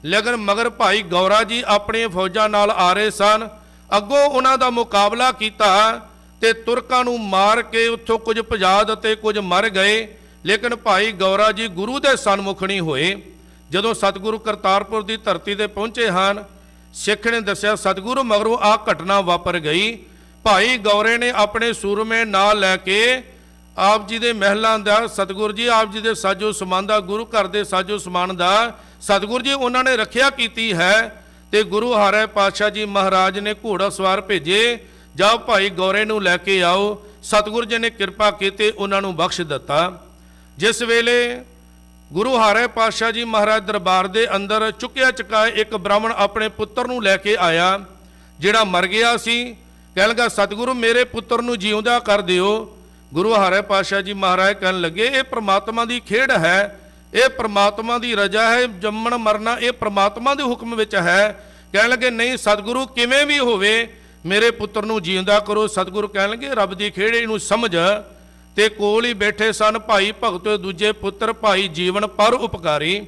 ਲੇਕਿਨ ਮਗਰ ਭਾਈ ਗੌਰਾ ਜੀ ਆਪਣੀਆਂ ਫੌਜਾਂ ਨਾਲ ਆ ਰਹੇ ਸਨ। ਅੱਗੋਂ ਉਹਨਾਂ ਦਾ ਮੁਕਾਬਲਾ ਕੀਤਾ ਤੇ ਤੁਰਕਾਂ ਨੂੰ ਮਾਰ ਕੇ ਉੱਥੋਂ ਕੁਝ ਭਜਾ ਦਿੱਤੇ, ਕੁਝ ਮਰ ਗਏ। ਲੇਕਿਨ ਭਾਈ ਗੌਰਾ ਜੀ ਗੁਰੂ ਦੇ ਸਨਮੁਖ ਨਹੀਂ ਹੋਏ। ਜਦੋਂ ਸਤਿਗੁਰੂ ਕਰਤਾਰਪੁਰ ਦੀ ਧਰਤੀ ਤੇ ਪਹੁੰਚੇ ਹਨ, ਸਿੱਖ ਨੇ ਦੱਸਿਆ ਸਤਿਗੁਰੂ ਮਗਰੋਂ ਆ ਘਟਨਾ ਵਾਪਰ ਗਈ। ਭਾਈ ਗੌਰੇ ਨੇ ਆਪਣੇ ਸੂਰਮੇ ਨਾਲ ਲੈ ਕੇ ਆਪ ਜੀ ਦੇ ਮਹਿਲਾਂ ਦਾ, ਸਤਿਗੁਰੂ ਜੀ ਆਪ ਜੀ ਦੇ ਸਾਜੋ ਸਮਾਨ ਦਾ, ਗੁਰੂ ਘਰ ਦੇ ਸਾਜੋ ਸਮਾਨ ਦਾ ਸਤਿਗੁਰੂ ਜੀ ਉਹਨਾਂ ਨੇ ਰੱਖਿਆ ਕੀਤੀ ਹੈ। ਤੇ ਗੁਰੂ ਹਾਰੇ ਪਾਤਸ਼ਾਹ ਜੀ ਮਹਾਰਾਜ ਨੇ ਘੋੜਾ ਸਵਾਰ ਭੇਜੇ, ਜਾ ਭਾਈ ਗੌਰੇ ਨੂੰ ਲੈ ਕੇ ਆਓ। ਸਤਿਗੁਰੂ ਜੀ ਨੇ ਕਿਰਪਾ ਕੀਤੀ, ਉਹਨਾਂ ਨੂੰ ਬਖਸ਼ ਦਿੱਤਾ। ਜਿਸ ਵੇਲੇ ਗੁਰੂ ਹਾਰੇ ਪਾਤਸ਼ਾਹ ਜੀ ਮਹਾਰਾਜ ਦਰਬਾਰ ਦੇ ਅੰਦਰ ਚੁੱਕਿਆ ਚੁਕਾਏ ਇੱਕ ਬ੍ਰਾਹਮਣ ਆਪਣੇ ਪੁੱਤਰ ਨੂੰ ਲੈ ਕੇ ਆਇਆ, ਜਿਹੜਾ ਮਰ ਗਿਆ ਸੀ। ਕਹਿਣ ਲੱਗਾ, ਸਤਿਗੁਰੂ ਮੇਰੇ ਪੁੱਤਰ ਨੂੰ ਜਿਉਂਦਾ ਕਰ ਦਿਓ। ਗੁਰੂ ਹਾਰੇ ਪਾਤਸ਼ਾਹ ਜੀ ਮਹਾਰਾਜ ਕਹਿਣ ਲੱਗੇ, ਇਹ ਪ੍ਰਮਾਤਮਾ ਦੀ ਖੇਡ ਹੈ, ਇਹ ਪ੍ਰਮਾਤਮਾ ਦੀ ਰਜ਼ਾ ਹੈ, ਜੰਮਣ ਮਰਨਾ ਇਹ ਪ੍ਰਮਾਤਮਾ ਦੇ ਹੁਕਮ ਵਿੱਚ ਹੈ। ਕਹਿਣ ਲੱਗੇ ਨਹੀਂ ਸਤਿਗੁਰੂ ਕਿਵੇਂ ਵੀ ਹੋਵੇ ਮੇਰੇ ਪੁੱਤਰ ਨੂੰ ਜਿਉਂਦਾ ਕਰੋ। ਸਤਿਗੁਰੂ ਕਹਿਣ ਲੱਗੇ ਰੱਬ ਦੀ ਖੇੜੇ ਨੂੰ ਸਮਝ। ਤੇ ਕੋਲ ਹੀ ਬੈਠੇ ਸਨ ਭਾਈ ਭਗਤੋ ਦੂਜੇ ਪੁੱਤਰ ਭਾਈ ਜੀਵਨ ਪਰ ਉਪਕਾਰੀ।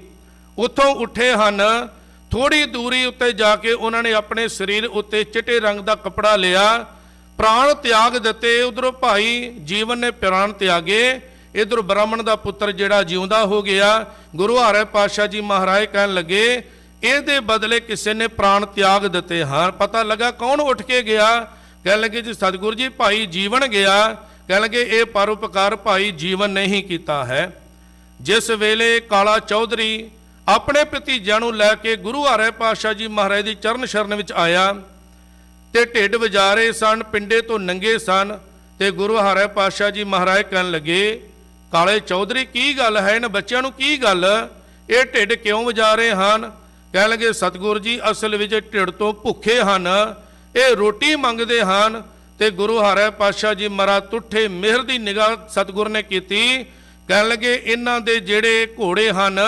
ਉੱਥੋਂ ਉੱਠੇ ਹਨ, ਥੋੜੀ ਦੂਰੀ ਉੱਤੇ ਜਾ ਕੇ ਉਹਨਾਂ ਨੇ ਆਪਣੇ ਸਰੀਰ ਉੱਤੇ ਚਿੱਟੇ ਰੰਗ ਦਾ ਕੱਪੜਾ ਲਿਆ, ਪ੍ਰਾਣ ਤਿਆਗ ਦਿੱਤੇ। ਉਧਰੋਂ ਭਾਈ ਜੀਵਨ ਨੇ ਪ੍ਰਾਣ ਤਿਆਗੇ, ਇਧਰ ਬ੍ਰਾਹਮਣ ਦਾ ਪੁੱਤਰ ਜਿਹੜਾ ਜਿਉਂਦਾ ਹੋ ਗਿਆ। ਗੁਰੂ ਹਰਿ ਪਾਤਸ਼ਾਹ ਜੀ ਮਹਾਰਾਜ ਕਹਿਣ ਲੱਗੇ ਇਹਦੇ ਬਦਲੇ ਕਿਸੇ ਨੇ ਪ੍ਰਾਣ ਤਿਆਗ ਦਿੱਤੇ ਹਨ। ਪਤਾ ਲੱਗਾ ਕੌਣ ਉੱਠ ਕੇ ਗਿਆ? ਕਹਿਣ ਲੱਗੇ ਜੀ ਸਤਿਗੁਰੂ ਜੀ ਭਾਈ ਜੀਵਨ ਗਿਆ। ਕਹਿਣ ਲੱਗੇ ਇਹ ਪਰਉਪਕਾਰ ਭਾਈ ਜੀਵਨ ਨੇ ਹੀ ਕੀਤਾ ਹੈ। ਜਿਸ ਵੇਲੇ ਕਾਲਾ ਚੌਧਰੀ ਆਪਣੇ ਭਤੀਜਿਆਂ ਨੂੰ ਲੈ ਕੇ ਗੁਰੂ ਹਰਿ ਪਾਤਸ਼ਾਹ ਜੀ ਮਹਾਰਾਜ ਦੀ ਚਰਨ ਸ਼ਰਨ ਵਿੱਚ ਆਇਆ ਤੇ ਢਿੱਡ ਵਜਾਰੇ ਸਨ, ਪਿੰਡੇ ਤੋਂ ਨੰਗੇ ਸਨ। ਤੇ ਗੁਰੂ ਹਰਿ ਪਾਤਸ਼ਾਹ ਜੀ ਮਹਾਰਾਜ ਕਹਿਣ ਲੱਗੇ ਕਾਲੇ ਚੌਧਰੀ ਕੀ ਗੱਲ ਹੈ, ਇਹਨਾਂ ਬੱਚਿਆਂ ਨੂੰ ਕੀ ਗੱਲ, ਇਹ ਢਿੱਡ ਕਿਉਂ ਵਜਾ ਰਹੇ ਹਨ? ਕਹਿਣ ਲੱਗੇ ਸਤਿਗੁਰੂ ਜੀ ਅਸਲ ਵਿੱਚ ਢਿੱਡ ਤੋਂ ਭੁੱਖੇ ਹਨ, ਇਹ ਰੋਟੀ ਮੰਗਦੇ ਹਨ। ਤੇ ਗੁਰੂ ਹਰਿ ਪਾਤਸ਼ਾਹ ਜੀ ਮਹਾਰਾਜ ਤੁੱਠੇ ਮਿਹਰ ਦੀ ਨਿਗਾਹ ਸਤਿਗੁਰ ਨੇ ਕੀਤੀ। ਕਹਿਣ ਲੱਗੇ ਇਹਨਾਂ ਦੇ ਜਿਹੜੇ ਘੋੜੇ ਹਨ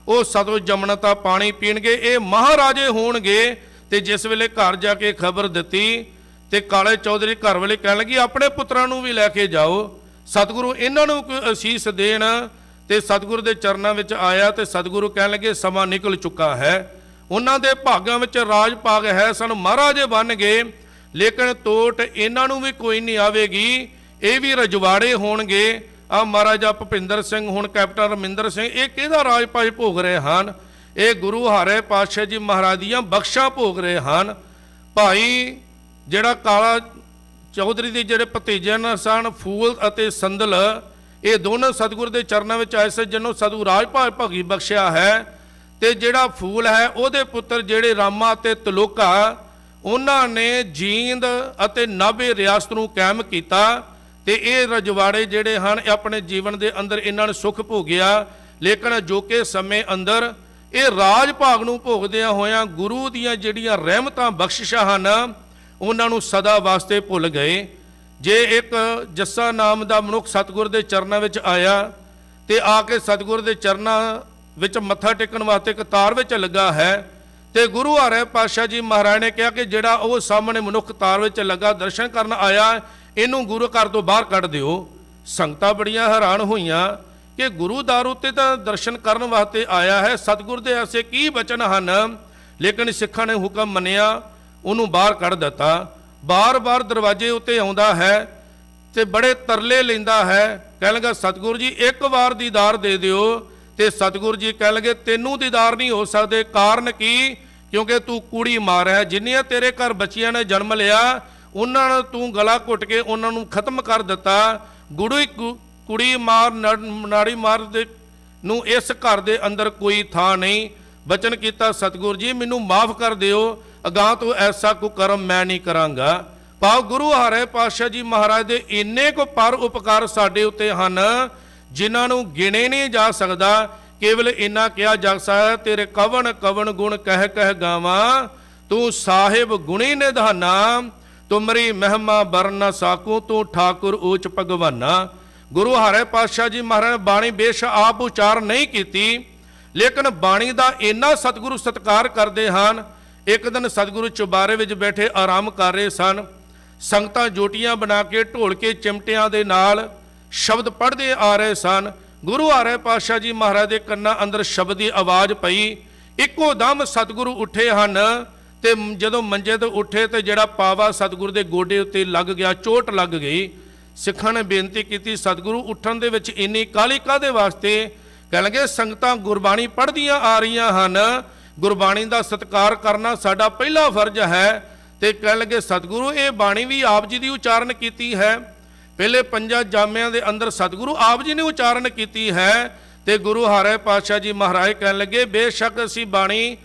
ਉਹ ਸਤਲੁਜ ਜਮਨਾ ਦਾ ਪਾਣੀ ਪੀਣਗੇ, ਇਹ ਮਹਾਰਾਜੇ ਹੋਣਗੇ। ਤੇ ਜਿਸ ਵੇਲੇ ਘਰ ਜਾ ਕੇ ਖਬਰ ਦਿੱਤੀ ਤੇ ਕਾਲੇ ਚੌਧਰੀ ਘਰ ਵਾਲੇ ਕਹਿਣ ਲੱਗੇ ਆਪਣੇ ਪੁੱਤਰਾਂ ਨੂੰ ਵੀ ਲੈ ਕੇ ਜਾਓ, ਸਤਿਗੁਰੂ ਇਹਨਾਂ ਨੂੰ ਕੋਈ ਅਸੀਸ ਦੇਣ। ਤੇ ਸਤਿਗੁਰੂ ਦੇ ਚਰਨਾਂ ਵਿੱਚ ਆਇਆ ਤੇ ਸਤਿਗੁਰੂ ਕਹਿਣ ਲੱਗੇ ਸਮਾਂ ਨਿਕਲ ਚੁੱਕਾ ਹੈ। ਉਹਨਾਂ ਦੇ ਭਾਗਾਂ ਵਿੱਚ ਰਾਜ ਭਾਗ ਹੈ ਸਨ, ਮਹਾਰਾਜੇ ਬਣ ਗਏ, ਲੇਕਿਨ ਤੋਟ ਇਹਨਾਂ ਨੂੰ ਵੀ ਕੋਈ ਨਹੀਂ ਆਵੇਗੀ, ਇਹ ਵੀ ਰਜਵਾੜੇ ਹੋਣਗੇ। ਆ ਮਹਾਰਾਜਾ ਭੁਪਿੰਦਰ ਸਿੰਘ, ਹੁਣ ਕੈਪਟਨ ਰਮਿੰਦਰ ਸਿੰਘ, ਇਹ ਕਿਹਦਾ ਰਾਜ ਭਾਜ ਭੋਗ ਰਹੇ ਹਨ? ਇਹ ਗੁਰੂ ਹਰਿ ਪਾਤਸ਼ਾਹ ਜੀ ਮਹਾਰਾਜ ਦੀਆਂ ਬਖਸ਼ਾਂ ਭੋਗ ਰਹੇ ਹਨ। ਭਾਈ ਜਿਹੜਾ ਕਾਲਾ ਚੌਧਰੀ ਦੇ ਜਿਹੜੇ ਭਤੀਜੇ ਸਨ ਫੂਲ ਅਤੇ ਸੰਦਲ, ਇਹ ਦੋਨੋਂ ਸਤਿਗੁਰ ਦੇ ਚਰਨਾਂ ਵਿੱਚ ਆਏ ਸਨ ਜਿਹਨੂੰ ਸਤਿਗੁਰੂ ਰਾਜ ਭਾਗ ਭਗੀ ਬਖਸ਼ਿਆ ਹੈ। ਤੇ ਜਿਹੜਾ ਫੂਲ ਹੈ ਉਹਦੇ ਪੁੱਤਰ ਜਿਹੜੇ ਰਾਮਾ ਅਤੇ ਤਲੋਕਾ, ਉਹਨਾਂ ਨੇ ਜੀਂਦ ਅਤੇ ਨਾਭੇ ਰਿਆਸਤ ਨੂੰ ਕਾਇਮ ਕੀਤਾ। ਤੇ ਇਹ ਰਜਵਾੜੇ ਜਿਹੜੇ ਹਨ ਆਪਣੇ ਜੀਵਨ ਦੇ ਅੰਦਰ ਇਹਨਾਂ ਨੇ ਸੁੱਖ ਭੋਗਿਆ, ਲੇਕਿਨ ਅਜੋਕੇ ਸਮੇਂ ਅੰਦਰ ਇਹ ਰਾਜ ਭਾਗ ਨੂੰ ਭੋਗਦਿਆਂ ਹੋਇਆਂ ਗੁਰੂ ਦੀਆਂ ਜਿਹੜੀਆਂ ਰਹਿਮਤਾਂ ਬਖਸ਼ਿਸ਼ਾਂ ਹਨ ਉਹਨਾਂ ਨੂੰ ਸਦਾ ਵਾਸਤੇ ਭੁੱਲ ਗਏ। ਜੇ ਇੱਕ ਜੱਸਾ ਨਾਮ ਦਾ ਮਨੁੱਖ ਸਤਿਗੁਰ ਦੇ ਚਰਨਾਂ ਵਿੱਚ ਆਇਆ ਤੇ ਆ ਕੇ ਸਤਿਗੁਰ ਦੇ ਚਰਨਾਂ ਵਿੱਚ ਮੱਥਾ ਟੇਕਣ ਵਾਸਤੇ ਕਤਾਰ ਵਿੱਚ ਲੱਗਾ ਹੈ ਤੇ ਗੁਰੂ ਹਰਿ ਪਾਤਸ਼ਾਹ ਜੀ ਮਹਾਰਾਜ ਨੇ ਕਿਹਾ ਕਿ ਜਿਹੜਾ ਉਹ ਸਾਹਮਣੇ ਮਨੁੱਖ ਕਤਾਰ ਵਿੱਚ ਲੱਗਾ ਦਰਸ਼ਨ ਕਰਨ ਆਇਆ ਇਹਨੂੰ ਗੁਰੂ ਘਰ ਤੋਂ ਬਾਹਰ ਕੱਢ ਦਿਓ। ਸੰਗਤਾਂ ਬੜੀਆਂ ਹੈਰਾਨ ਹੋਈਆਂ ਕਿ ਗੁਰੂ ਦਰ ਉੱਤੇ ਤਾਂ ਦਰਸ਼ਨ ਕਰਨ ਵਾਸਤੇ ਆਇਆ ਹੈ, ਸਤਿਗੁਰ ਦੇ ਐਸੇ ਕੀ ਬਚਨ ਹਨ, ਲੇਕਿਨ ਸਿੱਖਾਂ ਨੇ ਹੁਕਮ ਮੰਨਿਆ, ਉਹਨੂੰ ਬਾਹਰ ਕੱਢ ਦਿੱਤਾ। ਬਾਰ-ਬਾਰ ਦਰਵਾਜ਼ੇ ਉੱਤੇ ਆਉਂਦਾ ਹੈ ਤੇ ਬੜੇ ਤਰਲੇ ਲੈਂਦਾ ਹੈ। ਕਹਿਣ ਲੱਗਾ ਸਤਿਗੁਰੂ ਜੀ ਇੱਕ ਵਾਰ ਦੀਦਾਰ ਦੇ ਦਿਓ। ਤੇ ਸਤਿਗੁਰੂ ਜੀ ਕਹਿਣ ਲੱਗੇ ਤੈਨੂੰ ਦੀਦਾਰ ਨਹੀਂ ਹੋ ਸਕਦੇ, ਕਾਰਨ ਕੀ? ਕਿਉਂਕਿ ਤੂੰ ਕੁੜੀ ਮਾਰਿਆ, ਜਿੰਨੀਆਂ ਤੇਰੇ ਘਰ ਬੱਚੀਆਂ ਨੇ ਜਨਮ ਲਿਆ ਉਹਨਾਂ ਨੂੰ ਤੂੰ ਗਲਾ ਘੁੱਟ ਕੇ ਉਹਨਾਂ ਨੂੰ ਖਤਮ ਕਰ ਦਿੱਤਾ। ਕੁੜੀ ਮਾਰ ਨਾੜੀ ਮਾਰ ਦੇ ਨੂੰ ਇਸ ਘਰ ਦੇ ਅੰਦਰ ਕੋਈ ਥਾਂ ਨਹੀਂ। ਬਚਨ ਕੀਤਾ ਸਤਿਗੁਰੂ ਜੀ ਮੈਨੂੰ ਮਾਫ ਕਰ ਦਿਓ, ਅਗਾਂਹ ਤੋਂ ਐਸਾ ਕੋ ਕਰਮ ਮੈਂ ਨਹੀਂ ਕਰਾਂਗਾ। ਭਾਵ ਗੁਰੂ ਹਰਿ ਪਾਤਸ਼ਾਹ ਜੀ ਮਹਾਰਾਜ ਦੇ ਇੰਨੇ ਕੋ ਪਰ ਉਪਕਾਰ ਸਾਡੇ ਉੱਤੇ ਹਨ ਜਿਨ੍ਹਾਂ ਨੂੰ ਗਿਣੇ ਨਹੀਂ ਜਾ ਸਕਦਾ। ਕੇਵਲ ਇੰਨਾ ਕਿਹਾ ਜਾ ਸਕਦਾ ਤੇਰੇ ਕਵਨ ਕਵਨ ਗੁਣ ਕਹਿ ਕਹਿ ਗਾਵਾਂ, ਤੂੰ ਸਾਹਿਬ ਗੁਣੀ ਨਿਧਾਨਾ, ਤੁਮਰੀ ਮਹਿਮਾ ਬਰਨ ਸਾਕੂ, ਤੂੰ ਠਾਕੁਰ ਊਚ ਭਗਵਾਨਾ। ਗੁਰੂ ਹਰਿ ਪਾਤਸ਼ਾਹ ਜੀ ਮਹਾਰਾਜ ਨੇ ਬਾਣੀ ਬੇਸ਼ ਆਪ ਉਚਾਰ ਨਹੀਂ ਕੀਤੀ, ਲੇਕਿਨ ਬਾਣੀ ਦਾ ਇੰਨਾ ਸਤਿਗੁਰੂ ਸਤਿਕਾਰ ਕਰਦੇ ਹਨ। ਇੱਕ ਦਿਨ ਸਤਿਗੁਰੂ ਚੁਬਾਰੇ ਵਿੱਚ ਬੈਠੇ ਆਰਾਮ ਕਰ ਰਹੇ ਸਨ। ਸੰਗਤਾਂ ਜੋਟੀਆਂ ਬਣਾ ਕੇ ਢੋਲਕੇ ਚਿਮਟਿਆਂ ਦੇ ਨਾਲ ਸ਼ਬਦ ਪੜ੍ਹਦੇ ਆ ਰਹੇ ਸਨ। ਗੁਰੂ ਹਰਿ ਪਾਤਸ਼ਾਹ ਜੀ ਮਹਾਰਾਜ ਦੇ ਕੰਨਾਂ ਅੰਦਰ ਸ਼ਬਦ ਦੀ ਆਵਾਜ਼ ਪਈ। ਇੱਕੋ ਦਮ ਸਤਿਗੁਰੂ ਉੱਠੇ ਹਨ ਤੇ ਜਦੋਂ ਮੰਜੇ ਤੋਂ ਉੱਠੇ ਤੇ ਜਿਹੜਾ ਪਾਵਾ ਸਤਿਗੁਰੂ ਦੇ ਗੋਡੇ ਉੱਤੇ ਲੱਗ ਗਿਆ, ਚੋਟ ਲੱਗ ਗਈ। ਸਿੱਖਾਂ ਨੇ ਬੇਨਤੀ ਕੀਤੀ ਸਤਿਗੁਰੂ ਉੱਠਣ ਦੇ ਵਿੱਚ ਇੰਨੀ ਕਾਹਲੀ ਕਾਹਦੇ ਵਾਸਤੇ? ਕਹਿਣ ਲੱਗੇ ਸੰਗਤਾਂ ਗੁਰਬਾਣੀ ਪੜ੍ਹਦੀਆਂ ਆ ਰਹੀਆਂ ਹਨ, ਗੁਰਬਾਣੀ ਦਾ ਸਤਿਕਾਰ ਕਰਨਾ ਸਾਡਾ ਪਹਿਲਾ ਫਰਜ਼ ਹੈ। ਤੇ ਕਹਿਣ ਲੱਗੇ ਸਤਿਗੁਰੂ ਇਹ ਬਾਣੀ ਵੀ ਆਪ ਜੀ ਦੀ ਉਚਾਰਨ ਕੀਤੀ ਹੈ, ਪਹਿਲੇ ਪੰਜਾਂ ਜਾਮਿਆਂ ਦੇ ਅੰਦਰ ਸਤਿਗੁਰੂ ਆਪ ਜੀ ਨੇ ਉਚਾਰਨ ਕੀਤੀ ਹੈ। ਤੇ ਗੁਰੂ ਹਰਿ ਪਾਤਸ਼ਾਹ ਜੀ ਮਹਾਰਾਜ ਕਹਿਣ ਲੱਗੇ ਬੇਸ਼ੱਕ ਅਸੀਂ ਬਾਣੀ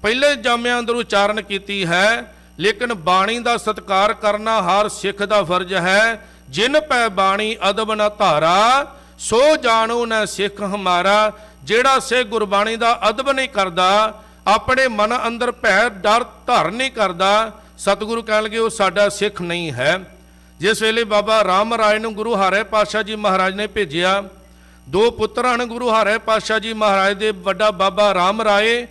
ਪਹਿਲੇ ਜਾਮਿਆਂ ਅੰਦਰ ਉਚਾਰਨ ਕੀਤੀ ਹੈ, ਲੇਕਿਨ ਬਾਣੀ ਦਾ ਸਤਿਕਾਰ ਕਰਨਾ ਹਰ ਸਿੱਖ ਦਾ ਫਰਜ਼ ਹੈ। ਜਿਨ ਪੈ ਬਾਣੀ ਅਦਬ ਨ ਧਾਰਾ, ਸੋ ਜਾਣੋ ਨ ਸਿੱਖ ਹਮਾਰਾ। ਜਿਹੜਾ ਸਿੱਖ ਗੁਰਬਾਣੀ ਦਾ ਅਦਬ ਨਹੀਂ ਕਰਦਾ, ਆਪਣੇ ਮਨ ਅੰਦਰ ਭੈ ਡਰ ਧਾਰਨ ਨਹੀਂ ਕਰਦਾ, ਸਤਿਗੁਰੂ ਕਹਿਣ ਲੱਗੇ ਉਹ ਸਾਡਾ ਸਿੱਖ ਨਹੀਂ ਹੈ। ਜਿਸ ਵੇਲੇ ਬਾਬਾ ਰਾਮ ਰਾਏ ਨੂੰ ਗੁਰੂ ਹਰਿ ਪਾਤਸ਼ਾਹ ਜੀ ਮਹਾਰਾਜ ਨੇ ਭੇਜਿਆ, ਦੋ ਪੁੱਤਰ ਹਨ ਗੁਰੂ ਹਰਿ ਪਾਤਸ਼ਾਹ ਜੀ ਮਹਾਰਾਜ ਦੇ, ਵੱਡਾ ਬਾਬਾ ਰਾਮ ਰਾਏ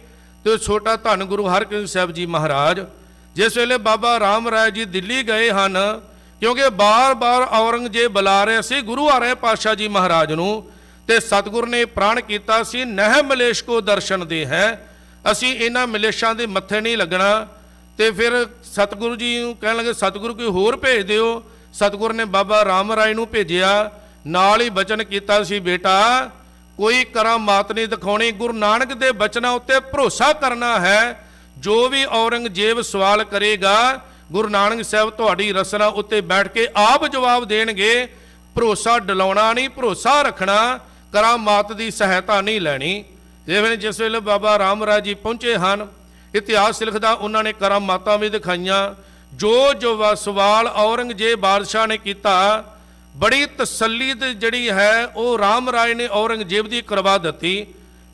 ਤੇ ਛੋਟਾ ਧੰਨ ਗੁਰੂ ਹਰਗੋਬਿੰਦ ਸਾਹਿਬ ਜੀ ਮਹਾਰਾਜ। ਜਿਸ ਵੇਲੇ ਬਾਬਾ ਰਾਮ ਰਾਏ ਜੀ ਦਿੱਲੀ ਗਏ ਹਨ, ਕਿਉਂਕਿ ਬਾਰ-ਬਾਰ ਔਰੰਗਜ਼ੇਬ ਬੁਲਾ ਰਿਹਾ ਸੀ ਗੁਰੂ ਹਰਿ ਪਾਤਸ਼ਾਹ ਜੀ ਮਹਾਰਾਜ ਨੂੰ, ਤੇ ਸਤਿਗੁਰ ਨੇ ਪ੍ਰਣ ਕੀਤਾ ਸੀ ਨਹਿ ਮਲੇਸ਼ ਕੋ ਦਰਸ਼ਨ ਦੇ ਹੈ, ਅਸੀਂ ਇਹਨਾਂ ਮਲੇਸ਼ਾਂ ਦੇ ਮੱਥੇ ਨਹੀਂ ਲੱਗਣਾ। ਤੇ ਫਿਰ ਸਤਿਗੁਰੂ ਜੀ ਨੂੰ ਕਹਿਣ ਲੱਗੇ ਸਤਿਗੁਰੂ ਕੋਈ ਹੋਰ ਭੇਜ ਦਿਓ। ਸਤਿਗੁਰ ਨੇ ਬਾਬਾ ਰਾਮ ਰਾਏ ਨੂੰ ਭੇਜਿਆ, ਨਾਲ ਹੀ ਬਚਨ ਕੀਤਾ ਸੀ ਬੇਟਾ ਕੋਈ ਕਰਾਮਾਤ ਨਹੀਂ ਦਿਖਾਉਣੀ, ਗੁਰੂ ਨਾਨਕ ਦੇ ਬਚਨਾਂ ਉੱਤੇ ਭਰੋਸਾ ਕਰਨਾ ਹੈ। ਜੋ ਵੀ ਔਰੰਗਜ਼ੇਬ ਸਵਾਲ ਕਰੇਗਾ ਗੁਰੂ ਨਾਨਕ ਸਾਹਿਬ ਤੁਹਾਡੀ ਰਸਨਾ ਉੱਤੇ ਬੈਠ ਕੇ ਆਪ ਜਵਾਬ ਦੇਣਗੇ। ਭਰੋਸਾ ਡਲਾਉਣਾ ਨਹੀਂ, ਭਰੋਸਾ ਰੱਖਣਾ, ਕਰਾਮਾਤ ਦੀ ਸਹਾਇਤਾ ਨਹੀਂ ਲੈਣੀ। ਜਿਸ ਵੇਲੇ ਬਾਬਾ ਰਾਮ ਰਾਏ ਜੀ ਪਹੁੰਚੇ ਹਨ, ਇਤਿਹਾਸ ਲਿਖਦਾ ਉਹਨਾਂ ਨੇ ਕਰਾਮਾਤਾਂ ਵੀ ਦਿਖਾਈਆਂ। ਜੋ ਸਵਾਲ ਔਰੰਗਜ਼ੇਬ ਬਾਦਸ਼ਾਹ ਨੇ ਕੀਤਾ, ਬੜੀ ਤਸੱਲੀ ਜਿਹੜੀ ਹੈ ਉਹ ਰਾਮ ਰਾਏ ਨੇ ਔਰੰਗਜ਼ੇਬ ਦੀ ਕਰਵਾ ਦਿੱਤੀ।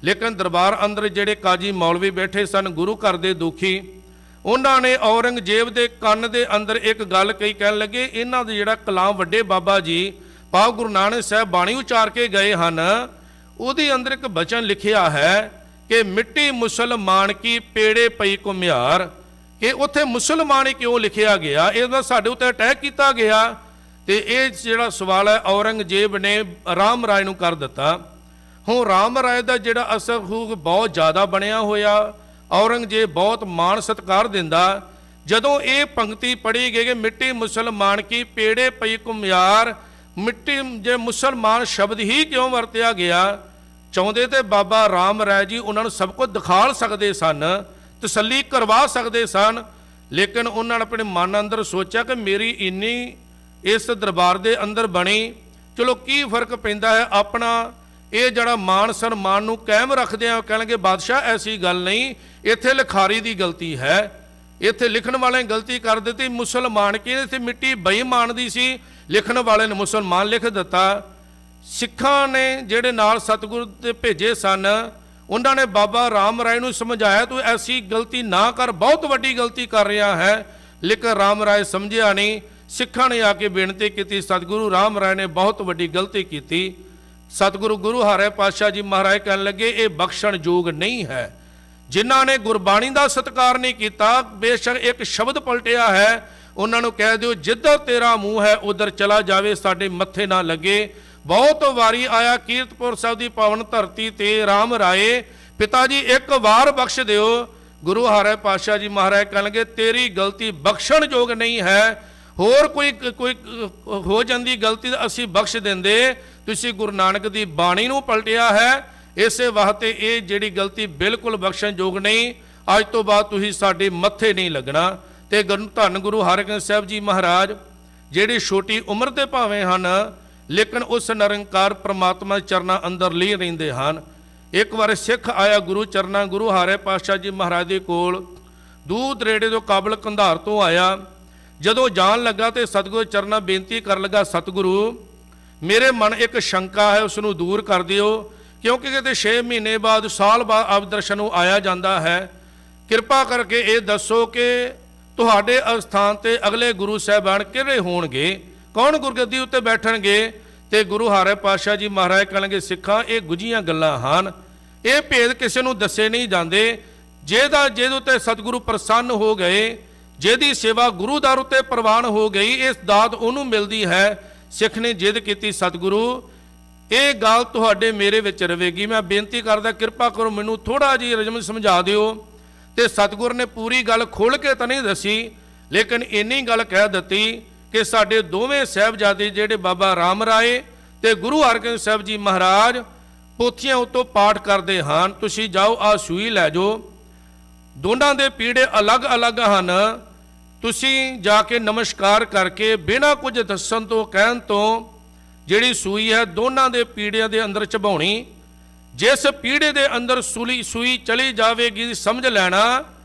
ਲੇਕਿਨ ਦਰਬਾਰ ਅੰਦਰ ਜਿਹੜੇ ਕਾਜੀ ਮੌਲਵੀ ਬੈਠੇ ਸਨ ਗੁਰੂ ਘਰ ਦੇ ਦੁਖੀ, ਉਹਨਾਂ ਨੇ ਔਰੰਗਜ਼ੇਬ ਦੇ ਕੰਨ ਦੇ ਅੰਦਰ ਇੱਕ ਗੱਲ ਕਹੀ, ਕਹਿਣ ਲੱਗੇ ਇਹਨਾਂ ਦੇ ਜਿਹੜਾ ਕਲਾਮ ਵੱਡੇ ਬਾਬਾ ਜੀ ਭਾਵ ਗੁਰੂ ਨਾਨਕ ਸਾਹਿਬ ਬਾਣੀ ਉਚਾਰ ਕੇ ਗਏ ਹਨ, ਉਹਦੇ ਅੰਦਰ ਇੱਕ ਬਚਨ ਲਿਖਿਆ ਹੈ ਕਿ ਮਿੱਟੀ ਮੁਸਲਮਾਨ ਕੀ ਪੇੜੇ ਪਈ ਘੁਮਿਆਰ, ਕਿ ਉੱਥੇ ਮੁਸਲਮਾਨ ਹੀ ਕਿਉਂ ਲਿਖਿਆ ਗਿਆ, ਇਹਦਾ ਸਾਡੇ ਉੱਤੇ ਅਟੈਕ ਕੀਤਾ ਗਿਆ। ਤੇ ਇਹ ਜਿਹੜਾ ਸਵਾਲ ਹੈ ਔਰੰਗਜ਼ੇਬ ਨੇ ਰਾਮ ਰਾਏ ਨੂੰ ਕਰ ਦਿੱਤਾ। ਹੁਣ ਰਾਮ ਰਾਏ ਦਾ ਜਿਹੜਾ ਅਸਰ ਬਹੁਤ ਜ਼ਿਆਦਾ ਬਣਿਆ ਹੋਇਆ, ਔਰੰਗਜ਼ੇਬ ਬਹੁਤ ਮਾਣ ਸਤਿਕਾਰ ਦਿੰਦਾ। ਜਦੋਂ ਇਹ ਪੰਕਤੀ ਪੜ੍ਹੀ ਗਈ ਕਿ ਮਿੱਟੀ ਮੁਸਲਮਾਨ ਕੀ ਪੇੜੇ ਪਈ ਘੁਮਿਆਰ, ਮਿੱਟੀ ਜੇ ਮੁਸਲਮਾਨ ਸ਼ਬਦ ਹੀ ਕਿਉਂ ਵਰਤਿਆ ਗਿਆ, ਚਾਹੁੰਦੇ ਤੇ ਬਾਬਾ ਰਾਮ ਰਾਏ ਜੀ ਉਹਨਾਂ ਨੂੰ ਸਭ ਕੁਝ ਦਿਖਾ ਸਕਦੇ ਸਨ, ਤਸੱਲੀ ਕਰਵਾ ਸਕਦੇ ਸਨ। ਲੇਕਿਨ ਉਹਨਾਂ ਨੇ ਆਪਣੇ ਮਨ ਅੰਦਰ ਸੋਚਿਆ ਕਿ ਮੇਰੀ ਇੰਨੀ ਇਸ ਦਰਬਾਰ ਦੇ ਅੰਦਰ ਬਣੀ, ਚਲੋ ਕੀ ਫਰਕ ਪੈਂਦਾ ਹੈ, ਆਪਣਾ ਇਹ ਜਿਹੜਾ ਮਾਣ ਸਨਮਾਨ ਨੂੰ ਕਾਇਮ ਰੱਖਦੇ ਆ। ਕਹਿਣਗੇ ਬਾਦਸ਼ਾਹ ਐਸੀ ਗੱਲ ਨਹੀਂ, ਇੱਥੇ ਲਿਖਾਰੀ ਦੀ ਗਲਤੀ ਹੈ, ਇੱਥੇ ਲਿਖਣ ਵਾਲੇ ਨੇ ਗਲਤੀ ਕਰ ਦਿੱਤੀ। ਮੁਸਲਮਾਨ ਕੀ ਇੱਥੇ ਮਿੱਟੀ ਬੇਈਮਾਨ ਦੀ ਸੀ, ਲਿਖਣ ਵਾਲੇ ਨੇ ਮੁਸਲਮਾਨ ਲਿਖ ਦਿੱਤਾ। ਸਿੱਖਾਂ ਨੇ ਜਿਹੜੇ ਨਾਲ ਸਤਿਗੁਰੂ ਦੇ ਭੇਜੇ ਸਨ, ਉਹਨਾਂ ਨੇ ਬਾਬਾ ਰਾਮ ਰਾਏ ਨੂੰ ਸਮਝਾਇਆ ਤੂੰ ਐਸੀ ਗਲਤੀ ਨਾ ਕਰ, ਬਹੁਤ ਵੱਡੀ ਗਲਤੀ ਕਰ ਰਿਹਾ ਹੈ। ਲੇਕਿਨ ਰਾਮ ਰਾਏ ਸਮਝਿਆ ਨਹੀਂ। ਸਿੱਖਾਂ ਨੇ ਆ ਕੇ ਬੇਨਤੀ ਕੀਤੀ, ਸਤਿਗੁਰੂ ਰਾਮ ਰਾਏ ਨੇ ਬਹੁਤ ਵੱਡੀ ਗਲਤੀ ਕੀਤੀ। ਸਤਿਗੁਰੂ ਗੁਰੂ ਹਰਿ ਪਾਤਸ਼ਾਹ ਜੀ ਮਹਾਰਾਜ ਕਹਿਣ ਲੱਗੇ ਇਹ ਬਖਸ਼ਣ ਯੋਗ ਨਹੀਂ ਹੈ। ਜਿਨ੍ਹਾਂ ਨੇ ਗੁਰਬਾਣੀ ਦਾ ਸਤਿਕਾਰ ਨਹੀਂ ਕੀਤਾ, ਬੇਸ਼ੱਕ ਇੱਕ ਸ਼ਬਦ ਪਲਟਿਆ ਹੈ, ਉਹਨਾਂ ਨੂੰ ਕਹਿ ਦਿਓ ਜਿੱਧਰ ਤੇਰਾ ਮੂੰਹ ਹੈ ਉਧਰ ਚਲਾ ਜਾਵੇ, ਸਾਡੇ ਮੱਥੇ ਨਾ ਲੱਗੇ। ਬਹੁਤ ਵਾਰੀ ਆਇਆ ਕੀਰਤਪੁਰ ਸਾਹਿਬ ਦੀ ਪਾਵਨ ਧਰਤੀ ਤੇ ਰਾਮ ਰਾਏ, ਪਿਤਾ ਜੀ ਇੱਕ ਵਾਰ ਬਖਸ਼ ਦਿਓ। ਗੁਰੂ ਹਰਿ ਪਾਤਸ਼ਾਹ ਜੀ ਮਹਾਰਾਜ ਕਹਿਣ ਲੱਗੇ ਤੇਰੀ ਗਲਤੀ ਬਖਸ਼ਣ ਯੋਗ ਨਹੀਂ ਹੈ, ਹੋਰ ਕੋਈ ਹੋ ਜਾਂਦੀ ਗਲਤੀ ਤਾਂ ਅਸੀਂ ਬਖਸ਼ ਦਿੰਦੇ, ਤੁਸੀਂ ਗੁਰੂ ਨਾਨਕ ਦੀ ਬਾਣੀ ਨੂੰ ਪਲਟਿਆ ਹੈ, ਇਸੇ ਵਾਸਤੇ ਇਹ ਜਿਹੜੀ ਗਲਤੀ ਬਿਲਕੁਲ ਬਖਸ਼ਣ ਯੋਗ ਨਹੀਂ। ਅੱਜ ਤੋਂ ਬਾਅਦ ਤੁਸੀਂ ਸਾਡੇ ਮੱਥੇ ਨਹੀਂ ਲੱਗਣਾ। ਤੇ ਧੰਨ ਗੁਰੂ ਹਰਗੋਬਿੰਦ ਸਾਹਿਬ ਜੀ ਮਹਾਰਾਜ ਜਿਹੜੀ ਛੋਟੀ ਉਮਰ ਦੇ ਭਾਵੇਂ ਹਨ, ਲੇਕਿਨ ਉਸ ਨਿਰੰਕਾਰ ਪ੍ਰਮਾਤਮਾ ਦੇ ਚਰਨਾਂ ਅੰਦਰ ਲੀਨ ਰਹਿੰਦੇ ਹਨ। ਇੱਕ ਵਾਰ ਸਿੱਖ ਆਇਆ ਗੁਰੂ ਚਰਨਾਂ ਗੁਰੂ ਹਰਿ ਪਾਤਸ਼ਾਹ ਜੀ ਮਹਾਰਾਜ ਦੇ ਕੋਲ, ਦੂਰ ਦਰੇੜੇ ਤੋਂ ਕਾਬਲ ਕੰਧਾਰ ਤੋਂ ਆਇਆ। ਜਦੋਂ ਜਾਣ ਲੱਗਾ ਤੇ ਸਤਿਗੁਰੂ ਚਰਨਾਂ ਬੇਨਤੀ ਕਰਨ ਲੱਗਾ, ਸਤਿਗੁਰੂ ਮੇਰੇ ਮਨ ਇੱਕ ਸ਼ੰਕਾ ਹੈ, ਉਸ ਨੂੰ ਦੂਰ ਕਰ ਦਿਓ, ਕਿਉਂਕਿ ਕਿਤੇ 6 ਮਹੀਨੇ ਬਾਅਦ ਸਾਲ ਬਾਅਦ ਆਪ ਦਰਸ਼ਨ ਨੂੰ ਆਇਆ ਜਾਂਦਾ ਹੈ। ਕਿਰਪਾ ਕਰਕੇ ਇਹ ਦੱਸੋ ਕਿ ਤੁਹਾਡੇ ਅਸਥਾਨ ਤੇ ਅਗਲੇ ਗੁਰੂ ਸਾਹਿਬਾਨ ਕਿਹੜੇ ਹੋਣਗੇ, ਕੌਣ ਗੁਰਗੱਦੀ ਉੱਤੇ ਬੈਠਣਗੇ। ਤੇ ਗੁਰੂ ਹਰਿ ਪਾਤਸ਼ਾਹ ਜੀ ਮਹਾਰਾਜ ਕਹਿਣਗੇ ਸਿੱਖਾਂ ਇਹ ਗੁਝੀਆਂ ਗੱਲਾਂ ਹਨ, ਇਹ ਭੇਦ ਕਿਸੇ ਨੂੰ ਦੱਸੇ ਨਹੀਂ ਜਾਂਦੇ। ਜਿਹਦੇ ਉੱਤੇ ਸਤਿਗੁਰੂ ਪ੍ਰਸੰਨ ਹੋ ਗਏ, ਜਿਹਦੀ ਸੇਵਾ ਗੁਰੂ ਦਰ ਉੱਤੇ ਪ੍ਰਵਾਨ ਹੋ ਗਈ, ਇਸ ਦਾਤ ਉਹਨੂੰ ਮਿਲਦੀ ਹੈ। ਸਿੱਖ ਨੇ ਜਿੱਦ ਕੀਤੀ, ਸਤਿਗੁਰੂ ਇਹ ਗੱਲ ਤੁਹਾਡੇ ਮੇਰੇ ਵਿੱਚ ਰਵੇਗੀ, ਮੈਂ ਬੇਨਤੀ ਕਰਦਾ ਕਿਰਪਾ ਕਰੋ ਮੈਨੂੰ ਥੋੜਾ ਜਿਹੀ ਰਜਮ ਸਮਝਾ ਦਿਓ। ਤੇ ਸਤਿਗੁਰ ਨੇ ਪੂਰੀ ਗੱਲ ਖੋਲ ਕੇ ਤਾਂ ਨਹੀਂ ਦੱਸੀ, ਲੇਕਿਨ ਇੰਨੀ ਗੱਲ ਕਹਿ ਦਿੱਤੀ ਕਿ ਸਾਡੇ ਦੋਵੇਂ ਸਾਹਿਬਜ਼ਾਦੇ ਜਿਹੜੇ ਬਾਬਾ ਰਾਮ ਰਾਏ ਤੇ ਗੁਰੂ ਹਰਗੋਬਿੰਦ ਸਾਹਿਬ ਜੀ ਮਹਾਰਾਜ ਪੋਥੀਆਂ ਉੱਤੋਂ ਪਾਠ ਕਰਦੇ ਹਨ, ਤੁਸੀਂ ਜਾਓ ਆ ਸੂਈ ਲੈ ਜਾਓ। ਦੋਨਾਂ ਦੇ ਪੀੜੇ ਅਲੱਗ-ਅਲੱਗ ਹਨ, ਤੁਸੀਂ ਜਾ ਕੇ ਨਮਸਕਾਰ ਕਰਕੇ ਬਿਨਾਂ ਕੁਝ ਦੱਸਣ ਤੋਂ ਕਹਿਣ ਤੋਂ ਜਿਹੜੀ ਸੂਈ ਹੈ ਦੋਨਾਂ ਦੇ ਪੀੜਿਆਂ ਦੇ ਅੰਦਰ ਚਬਾਉਣੀ। ਜਿਸ ਪੀੜੇ ਦੇ ਅੰਦਰ ਸੂਈ ਚਲੀ ਜਾਵੇਗੀ ਸਮਝ ਲੈਣਾ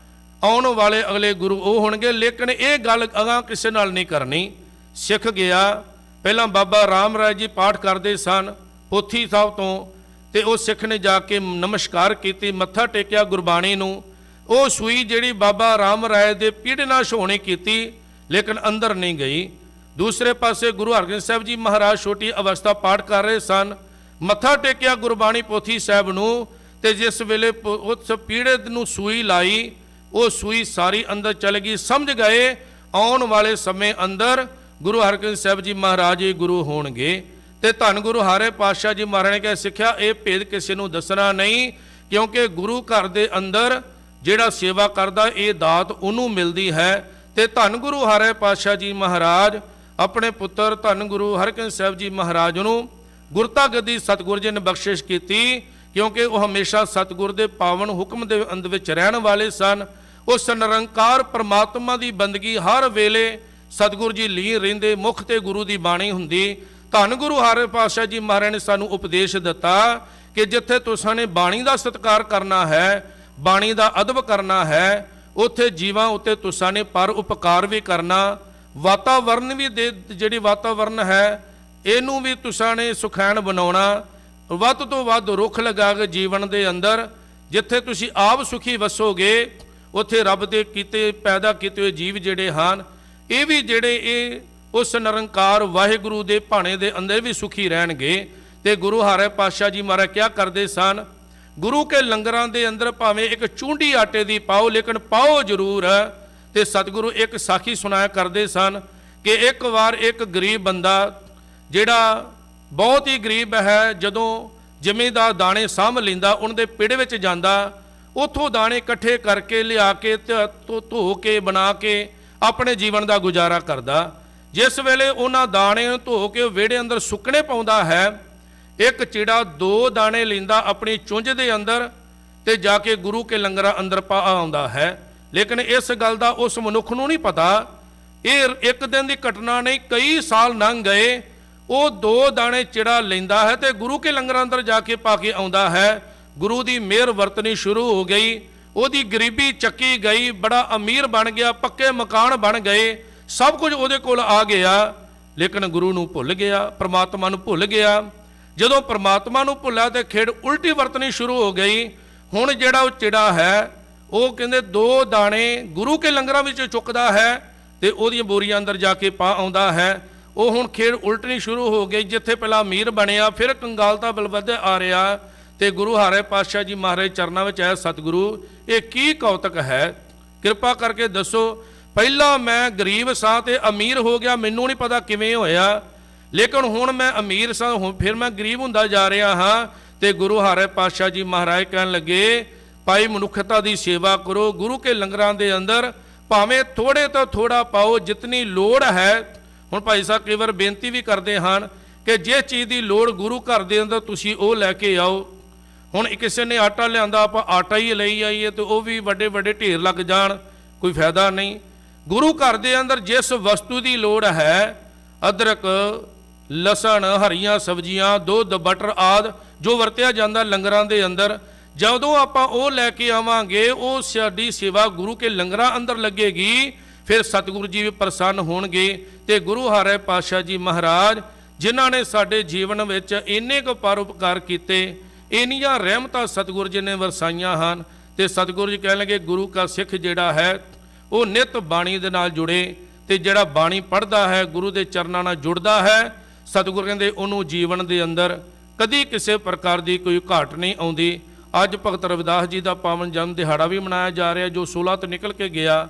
ਆਉਣ ਵਾਲੇ ਅਗਲੇ ਗੁਰੂ ਉਹ ਹੋਣਗੇ, ਲੇਕਿਨ ਇਹ ਗੱਲ ਅਗਾਂਹ ਕਿਸੇ ਨਾਲ ਨਹੀਂ ਕਰਨੀ। ਸਿੱਖ ਗਿਆ, ਪਹਿਲਾਂ ਬਾਬਾ ਰਾਮ ਰਾਏ ਜੀ ਪਾਠ ਕਰਦੇ ਸਨ ਪੋਥੀ ਸਾਹਿਬ ਤੋਂ, ਤੇ ਉਹ ਸਿੱਖ ਨੇ ਜਾ ਕੇ ਨਮਸਕਾਰ ਕੀਤੀ, ਮੱਥਾ ਟੇਕਿਆ ਗੁਰਬਾਣੀ ਨੂੰ। ਉਹ ਸੂਈ ਜਿਹੜੀ ਬਾਬਾ ਰਾਮ ਰਾਏ ਦੇ ਪੀੜੇ ਨਾਲ ਛੋਹਣੀ ਕੀਤੀ, ਲੇਕਿਨ ਅੰਦਰ ਨਹੀਂ ਗਈ। ਦੂਸਰੇ ਪਾਸੇ ਗੁਰੂ ਹਰਗੋਬਿੰਦ ਸਾਹਿਬ ਜੀ ਮਹਾਰਾਜ ਛੋਟੀ ਅਵਸਥਾ ਪਾਠ ਕਰ ਰਹੇ ਸਨ, ਮੱਥਾ ਟੇਕਿਆ ਗੁਰਬਾਣੀ ਪੋਥੀ ਸਾਹਿਬ ਨੂੰ, ਤੇ ਜਿਸ ਵੇਲੇ ਉਸ ਪੀੜੇ ਨੂੰ ਸੂਈ ਲਾਈ, ਉਹ ਸੂਈ ਸਾਰੀ ਅੰਦਰ ਚਲ ਗਈ। ਸਮਝ ਗਏ ਆਉਣ ਵਾਲੇ ਸਮੇਂ ਅੰਦਰ ਗੁਰੂ ਹਰਗੋਬਿੰਦ ਸਾਹਿਬ ਜੀ ਮਹਾਰਾਜ ਹੀ ਗੁਰੂ ਹੋਣਗੇ। ਤੇ ਧੰਨ ਗੁਰੂ ਹਾਰੇ ਪਾਤਸ਼ਾਹ ਜੀ ਮਹਾਰਾਜ ਨੇ ਕਿਹਾ ਸਿੱਖਿਆ ਇਹ ਭੇਦ ਕਿਸੇ ਨੂੰ ਦੱਸਣਾ ਨਹੀਂ, ਕਿਉਂਕਿ ਗੁਰੂ ਘਰ ਦੇ ਅੰਦਰ ਜਿਹੜਾ ਸੇਵਾ ਕਰਦਾ ਇਹ ਦਾਤ ਉਹਨੂੰ ਮਿਲਦੀ ਹੈ। ਤੇ ਧੰਨ ਗੁਰੂ ਹਾਰੇ ਪਾਤਸ਼ਾਹ ਜੀ ਮਹਾਰਾਜ ਆਪਣੇ ਪੁੱਤਰ ਧੰਨ ਗੁਰੂ ਹਰਗੋਬਿੰਦ ਸਾਹਿਬ ਜੀ ਮਹਾਰਾਜ ਨੂੰ ਗੁਰਤਾ ਗੱਦੀ ਸਤਿਗੁਰ ਜੀ ਨੇ ਬਖਸ਼ਿਸ਼ ਕੀਤੀ, ਕਿਉਂਕਿ ਉਹ ਹਮੇਸ਼ਾ ਸਤਿਗੁਰ ਦੇ ਪਾਵਨ ਹੁਕਮ ਦੇ ਅੰਦਰ ਵਿੱਚ ਰਹਿਣ ਵਾਲੇ ਸਨ। ਉਸ ਨਿਰੰਕਾਰ ਪਰਮਾਤਮਾ ਦੀ ਬੰਦਗੀ ਹਰ ਵੇਲੇ ਸਤਿਗੁਰ ਜੀ ਲੀਨ ਰਹਿੰਦੇ, ਮੁਖ ਤੇ ਗੁਰੂ ਦੀ ਬਾਣੀ ਹੁੰਦੀ। ਧੰਨ ਗੁਰੂ ਹਰਿ ਪਾਤਸ਼ਾਹ ਜੀ ਮਹਾਰਾਜ ਨੇ ਸਾਨੂੰ ਉਪਦੇਸ਼ ਦਿੱਤਾ ਕਿ ਜਿੱਥੇ ਤੁਸਾਂ ਨੇ ਬਾਣੀ ਦਾ ਸਤਿਕਾਰ ਕਰਨਾ ਹੈ, ਬਾਣੀ ਦਾ ਅਦਬ ਕਰਨਾ ਹੈ, ਉੱਥੇ ਜੀਵਾਂ ਉੱਤੇ ਤੁਸਾਂ ਨੇ ਪਰ ਉਪਕਾਰ ਵੀ ਕਰਨਾ। ਵਾਤਾਵਰਨ ਵੀ ਜਿਹੜੀ ਵਾਤਾਵਰਨ ਹੈ ਇਹਨੂੰ ਵੀ ਤੁਸਾਂ ਨੇ ਸੁਖੈਨ ਬਣਾਉਣਾ। ਵੱਧ ਤੋਂ ਵੱਧ ਰੁੱਖ ਲਗਾ ਕੇ ਜੀਵਨ ਦੇ ਅੰਦਰ ਜਿੱਥੇ ਤੁਸੀਂ ਆਪ ਸੁਖੀ ਵਸੋਗੇ, ਉੱਥੇ ਰੱਬ ਦੇ ਕੀਤੇ ਪੈਦਾ ਕੀਤੇ ਹੋਏ ਜੀਵ ਜਿਹੜੇ ਹਨ ਇਹ ਵੀ ਜਿਹੜੇ ਇਹ ਉਸ ਨਿਰੰਕਾਰ ਵਾਹਿਗੁਰੂ ਦੇ ਭਾਣੇ ਦੇ ਅੰਦਰ ਵੀ ਸੁਖੀ ਰਹਿਣਗੇ। ਤੇ ਗੁਰੂ ਹਰਿ ਪਾਤਸ਼ਾਹ ਜੀ ਮਹਾਰਾਜ ਕਿਆ ਕਰਦੇ ਸਨ, ਗੁਰੂ ਕੇ ਲੰਗਰਾਂ ਦੇ ਅੰਦਰ ਭਾਵੇਂ ਇੱਕ ਚੂੰਡੀ ਆਟੇ ਦੀ ਪਾਓ, ਲੇਕਿਨ ਪਾਓ ਜ਼ਰੂਰ। ਤੇ ਸਤਿਗੁਰੂ ਇੱਕ ਸਾਖੀ ਸੁਣਾਇਆ ਕਰਦੇ ਸਨ ਕਿ ਇੱਕ ਵਾਰ ਇੱਕ ਗਰੀਬ ਬੰਦਾ ਜਿਹੜਾ ਬਹੁਤ ਹੀ ਗਰੀਬ ਹੈ, ਜਦੋਂ ਜ਼ਿਮੀਂਦਾਰ ਦਾਣੇ ਸਾਂਭ ਲੈਂਦਾ, ਉਹਨਾਂ ਦੇ ਪਿੜ ਵਿੱਚ ਜਾਂਦਾ, ਉੱਥੋਂ ਦਾਣੇ ਇਕੱਠੇ ਕਰਕੇ ਲਿਆ ਕੇ ਧੋ ਕੇ ਬਣਾ ਕੇ ਆਪਣੇ ਜੀਵਨ ਦਾ ਗੁਜ਼ਾਰਾ ਕਰਦਾ। ਜਿਸ ਵੇਲੇ ਉਹਨਾਂ ਦਾਣੇ ਨੂੰ ਧੋ ਕੇ ਵਿਹੜੇ ਅੰਦਰ ਸੁੱਕਣੇ ਪਾਉਂਦਾ ਹੈ, ਇੱਕ ਚਿੜਾ 2 ਦਾਣੇ ਲੈਂਦਾ ਆਪਣੀ ਚੁੰਝ ਦੇ ਅੰਦਰ ਤੇ ਜਾ ਕੇ ਗੁਰੂ ਕੇ ਲੰਗਰਾਂ ਅੰਦਰ ਪਾ ਆਉਂਦਾ ਹੈ। ਲੇਕਿਨ ਇਸ ਗੱਲ ਦਾ ਉਸ ਮਨੁੱਖ ਨੂੰ ਨਹੀਂ ਪਤਾ, ਇਹ ਇੱਕ ਦਿਨ ਦੀ ਘਟਨਾ ਨਹੀਂ, ਕਈ ਸਾਲ ਲੰਘ ਗਏ। ਉਹ 2 ਦਾਣੇ ਚਿੜਾ ਲੈਂਦਾ ਹੈ ਤੇ ਗੁਰੂ ਕੇ ਲੰਗਰਾਂ ਅੰਦਰ ਜਾ ਕੇ ਪਾ ਕੇ ਆਉਂਦਾ ਹੈ। ਗੁਰੂ ਦੀ ਮਿਹਰ ਵਰਤਣੀ ਸ਼ੁਰੂ ਹੋ ਗਈ, ਉਹਦੀ ਗਰੀਬੀ ਚੱਕੀ ਗਈ, ਬੜਾ ਅਮੀਰ ਬਣ ਗਿਆ, ਪੱਕੇ ਮਕਾਨ ਬਣ ਗਏ, ਸਭ ਕੁਝ ਉਹਦੇ ਕੋਲ ਆ ਗਿਆ। ਲੇਕਿਨ ਗੁਰੂ ਨੂੰ ਭੁੱਲ ਗਿਆ, ਪ੍ਰਮਾਤਮਾ ਨੂੰ ਭੁੱਲ ਗਿਆ। ਜਦੋਂ ਪ੍ਰਮਾਤਮਾ ਨੂੰ ਭੁੱਲਿਆ ਤੇ ਖੇਡ ਉਲਟੀ ਵਰਤਣੀ ਸ਼ੁਰੂ ਹੋ ਗਈ। ਹੁਣ ਜਿਹੜਾ ਉਹ ਚਿੜਾ ਹੈ ਉਹ ਕਹਿੰਦੇ 2 ਦਾਣੇ ਗੁਰੂ ਕੇ ਲੰਗਰਾਂ ਵਿੱਚ ਚੁੱਕਦਾ ਹੈ ਤੇ ਉਹਦੀਆਂ ਬੋਰੀਆਂ ਅੰਦਰ ਜਾ ਕੇ ਪਾ ਆਉਂਦਾ ਹੈ। ਉਹ ਹੁਣ ਖੇਡ ਉਲਟਣੀ ਸ਼ੁਰੂ ਹੋ ਗਈ, ਜਿੱਥੇ ਪਹਿਲਾਂ ਅਮੀਰ ਬਣਿਆ ਫਿਰ ਕੰਗਾਲਤਾ ਬਲਵੱਧੇ ਆ ਰਿਹਾ। ਤੇ ਗੁਰੂ ਹਰਿ ਪਾਤਸ਼ਾਹ ਜੀ ਮਹਾਰਾਜ ਚਰਨਾਂ ਵਿੱਚ ਆਇਆ, ਸਤਿਗੁਰੂ ਇਹ ਕੀ ਕੌਤਕ ਹੈ, ਕਿਰਪਾ ਕਰਕੇ ਦੱਸੋ। ਪਹਿਲਾਂ ਮੈਂ ਗਰੀਬ ਸਾਂ ਤੇ ਅਮੀਰ ਹੋ ਗਿਆ, ਮੈਨੂੰ ਨਹੀਂ ਪਤਾ ਕਿਵੇਂ ਹੋਇਆ, ਲੇਕਿਨ ਹੁਣ ਮੈਂ ਅਮੀਰ ਸਾਂ ਫਿਰ ਮੈਂ ਗਰੀਬ ਹੁੰਦਾ ਜਾ ਰਿਹਾ ਹਾਂ। ਤੇ ਗੁਰੂ ਹਰਿ ਪਾਤਸ਼ਾਹ ਜੀ ਮਹਾਰਾਜ ਕਹਿਣ ਲੱਗੇ, ਭਾਈ ਮਨੁੱਖਤਾ ਦੀ ਸੇਵਾ ਕਰੋ, ਗੁਰੂ ਕੇ ਲੰਗਰਾਂ ਦੇ ਅੰਦਰ ਭਾਵੇਂ ਥੋੜੇ ਤੋਂ ਥੋੜਾ ਪਾਓ, ਜਿਤਨੀ ਲੋੜ ਹੈ। ਹੁਣ ਭਾਈ ਸਾਹਿਬ ਕਈ ਵਾਰ ਬੇਨਤੀ ਵੀ ਕਰਦੇ ਹਨ ਕਿ ਜੇ ਚੀਜ਼ ਦੀ ਲੋੜ ਗੁਰੂ ਘਰ ਦੇ ਅੰਦਰ ਤੁਸੀਂ ਉਹ ਲੈ ਕੇ ਆਓ। ਹੁਣ ਕਿਸੇ ਨੇ ਆਟਾ ਲਿਆਂਦਾ, ਆਪਾਂ ਆਟਾ ਹੀ ਲਈ ਆਈਏ ਤੇ ਉਹ ਵੀ ਵੱਡੇ ਵੱਡੇ ਢੇਰ ਲੱਗ ਜਾਣ, ਕੋਈ ਫਾਇਦਾ ਨਹੀਂ। ਗੁਰੂ ਘਰ ਦੇ ਅੰਦਰ ਜਿਸ ਵਸਤੂ ਦੀ ਲੋੜ ਹੈ, ਅਦਰਕ, ਲਸਣ, ਹਰੀਆਂ ਸਬਜ਼ੀਆਂ, ਦੁੱਧ, ਬਟਰ ਆਦਿ ਜੋ ਵਰਤਿਆ ਜਾਂਦਾ ਲੰਗਰਾਂ ਦੇ ਅੰਦਰ, ਜਦੋਂ ਆਪਾਂ ਉਹ ਲੈ ਕੇ ਆਵਾਂਗੇ, ਉਹ ਸਾਡੀ ਸੇਵਾ ਗੁਰੂ ਕੇ ਲੰਗਰਾਂ ਅੰਦਰ ਲੱਗੇਗੀ। ਫਿਰ ਸਤਿਗੁਰੂ ਜੀ ਵੀ ਪ੍ਰਸੰਨ ਹੋਣਗੇ। ਤੇ ਗੁਰੂ ਹਰਿ ਪਾਤਸ਼ਾਹ ਜੀ ਮਹਾਰਾਜ ਜਿਨ੍ਹਾਂ ਨੇ ਸਾਡੇ ਜੀਵਨ ਵਿੱਚ ਇੰਨੇ ਕੁ ਪਰਉਪਕਾਰ ਕੀਤੇ, ਇੰਨੀਆਂ ਰਹਿਮਤਾਂ ਸਤਿਗੁਰੂ ਜੀ ਨੇ ਵਰਸਾਈਆਂ ਹਨ। ਤੇ ਸਤਿਗੁਰੂ ਜੀ ਕਹਿਣ ਲੱਗੇ, ਗੁਰੂ ਕਾ ਸਿੱਖ ਜਿਹੜਾ ਹੈ ਉਹ ਨਿਤ ਬਾਣੀ ਦੇ ਨਾਲ ਜੁੜੇ, ਤੇ ਜਿਹੜਾ ਬਾਣੀ ਪੜ੍ਹਦਾ ਹੈ, ਗੁਰੂ ਦੇ ਚਰਨਾਂ ਨਾਲ ਜੁੜਦਾ ਹੈ, ਸਤਿਗੁਰੂ ਕਹਿੰਦੇ ਉਹਨੂੰ ਜੀਵਨ ਦੇ ਅੰਦਰ ਕਦੀ ਕਿਸੇ ਪ੍ਰਕਾਰ ਦੀ ਕੋਈ ਘਾਟ ਨਹੀਂ ਆਉਂਦੀ। ਅੱਜ ਭਗਤ ਰਵਿਦਾਸ ਜੀ ਦਾ ਪਾਵਨ ਜਨਮ ਦਿਹਾੜਾ ਵੀ ਮਨਾਇਆ ਜਾ ਰਿਹਾ, ਜੋ 16 ਤੋਂ ਨਿਕਲ ਕੇ ਗਿਆ।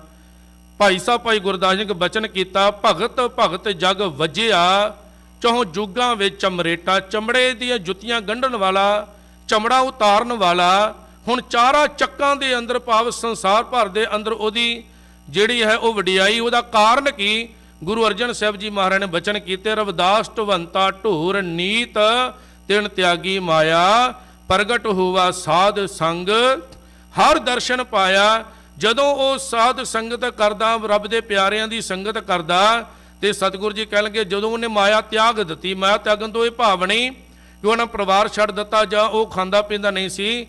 ਭਾਈ ਸਾਹਿਬ ਭਾਈ ਗੁਰਦਾਸ ਜੀ ਨੇ ਬਚਨ ਕੀਤਾ, ਭਗਤ ਭਗਤ ਜਗ ਵੱਜਿਆ, ਚੌਂ ਜੁਗਾਂ ਵਿੱਚ ਚਮਰੇਟਾ, ਚਮੜੇ ਦੀਆਂ ਜੁੱਤੀਆਂ ਗੰਢਣ ਵਾਲਾ, ਚਮੜਾ ਉਤਾਰਨ ਵਾਲਾ। ਹੁਣ 4 ਚੱਕਾਂ ਦੇ ਅੰਦਰ ਭਾਵ ਸੰਸਾਰ ਭਰ ਦੇ ਅੰਦਰ ਉਹਦੀ ਜਿਹੜੀ ਹੈ ਉਹ ਵਡਿਆਈ, ਉਹਦਾ ਕਾਰਨ ਕੀ? ਗੁਰੂ ਅਰਜਨ ਸਾਹਿਬ ਜੀ ਮਹਾਰਾਜ ਨੇ ਬਚਨ ਕੀਤੇ, ਰਵਿਦਾਸ ਢਵੰਤਾ ਢੋਰ ਨੀਤ, ਤਿਣ ਤਿਆਗੀ ਮਾਇਆ, ਪ੍ਰਗਟ ਹੋਵਾ ਸਾਧ ਸੰਗ, ਹਰ ਦਰਸ਼ਨ ਪਾਇਆ। ਜਦੋਂ ਉਹ ਸਾਧ ਸੰਗਤ ਕਰਦਾ, ਰੱਬ ਦੇ ਪਿਆਰਿਆਂ ਦੀ ਸੰਗਤ ਕਰਦਾ, ਤੇ ਸਤਿਗੁਰੂ ਜੀ ਕਹਿਣਗੇ ਜਦੋਂ ਉਹਨੇ ਮਾਇਆ ਤਿਆਗ ਦਿੱਤੀ, ਮਾਇਆ ਤਿਆਗਣ ਤੋਂ ਇਹ ਭਾਵ ਨਹੀਂ ਕਿ ਉਹਨਾਂ ਪਰਿਵਾਰ ਛੱਡ ਦਿੱਤਾ ਜਾਂ ਉਹ ਖਾਂਦਾ ਪੀਂਦਾ ਨਹੀਂ ਸੀ।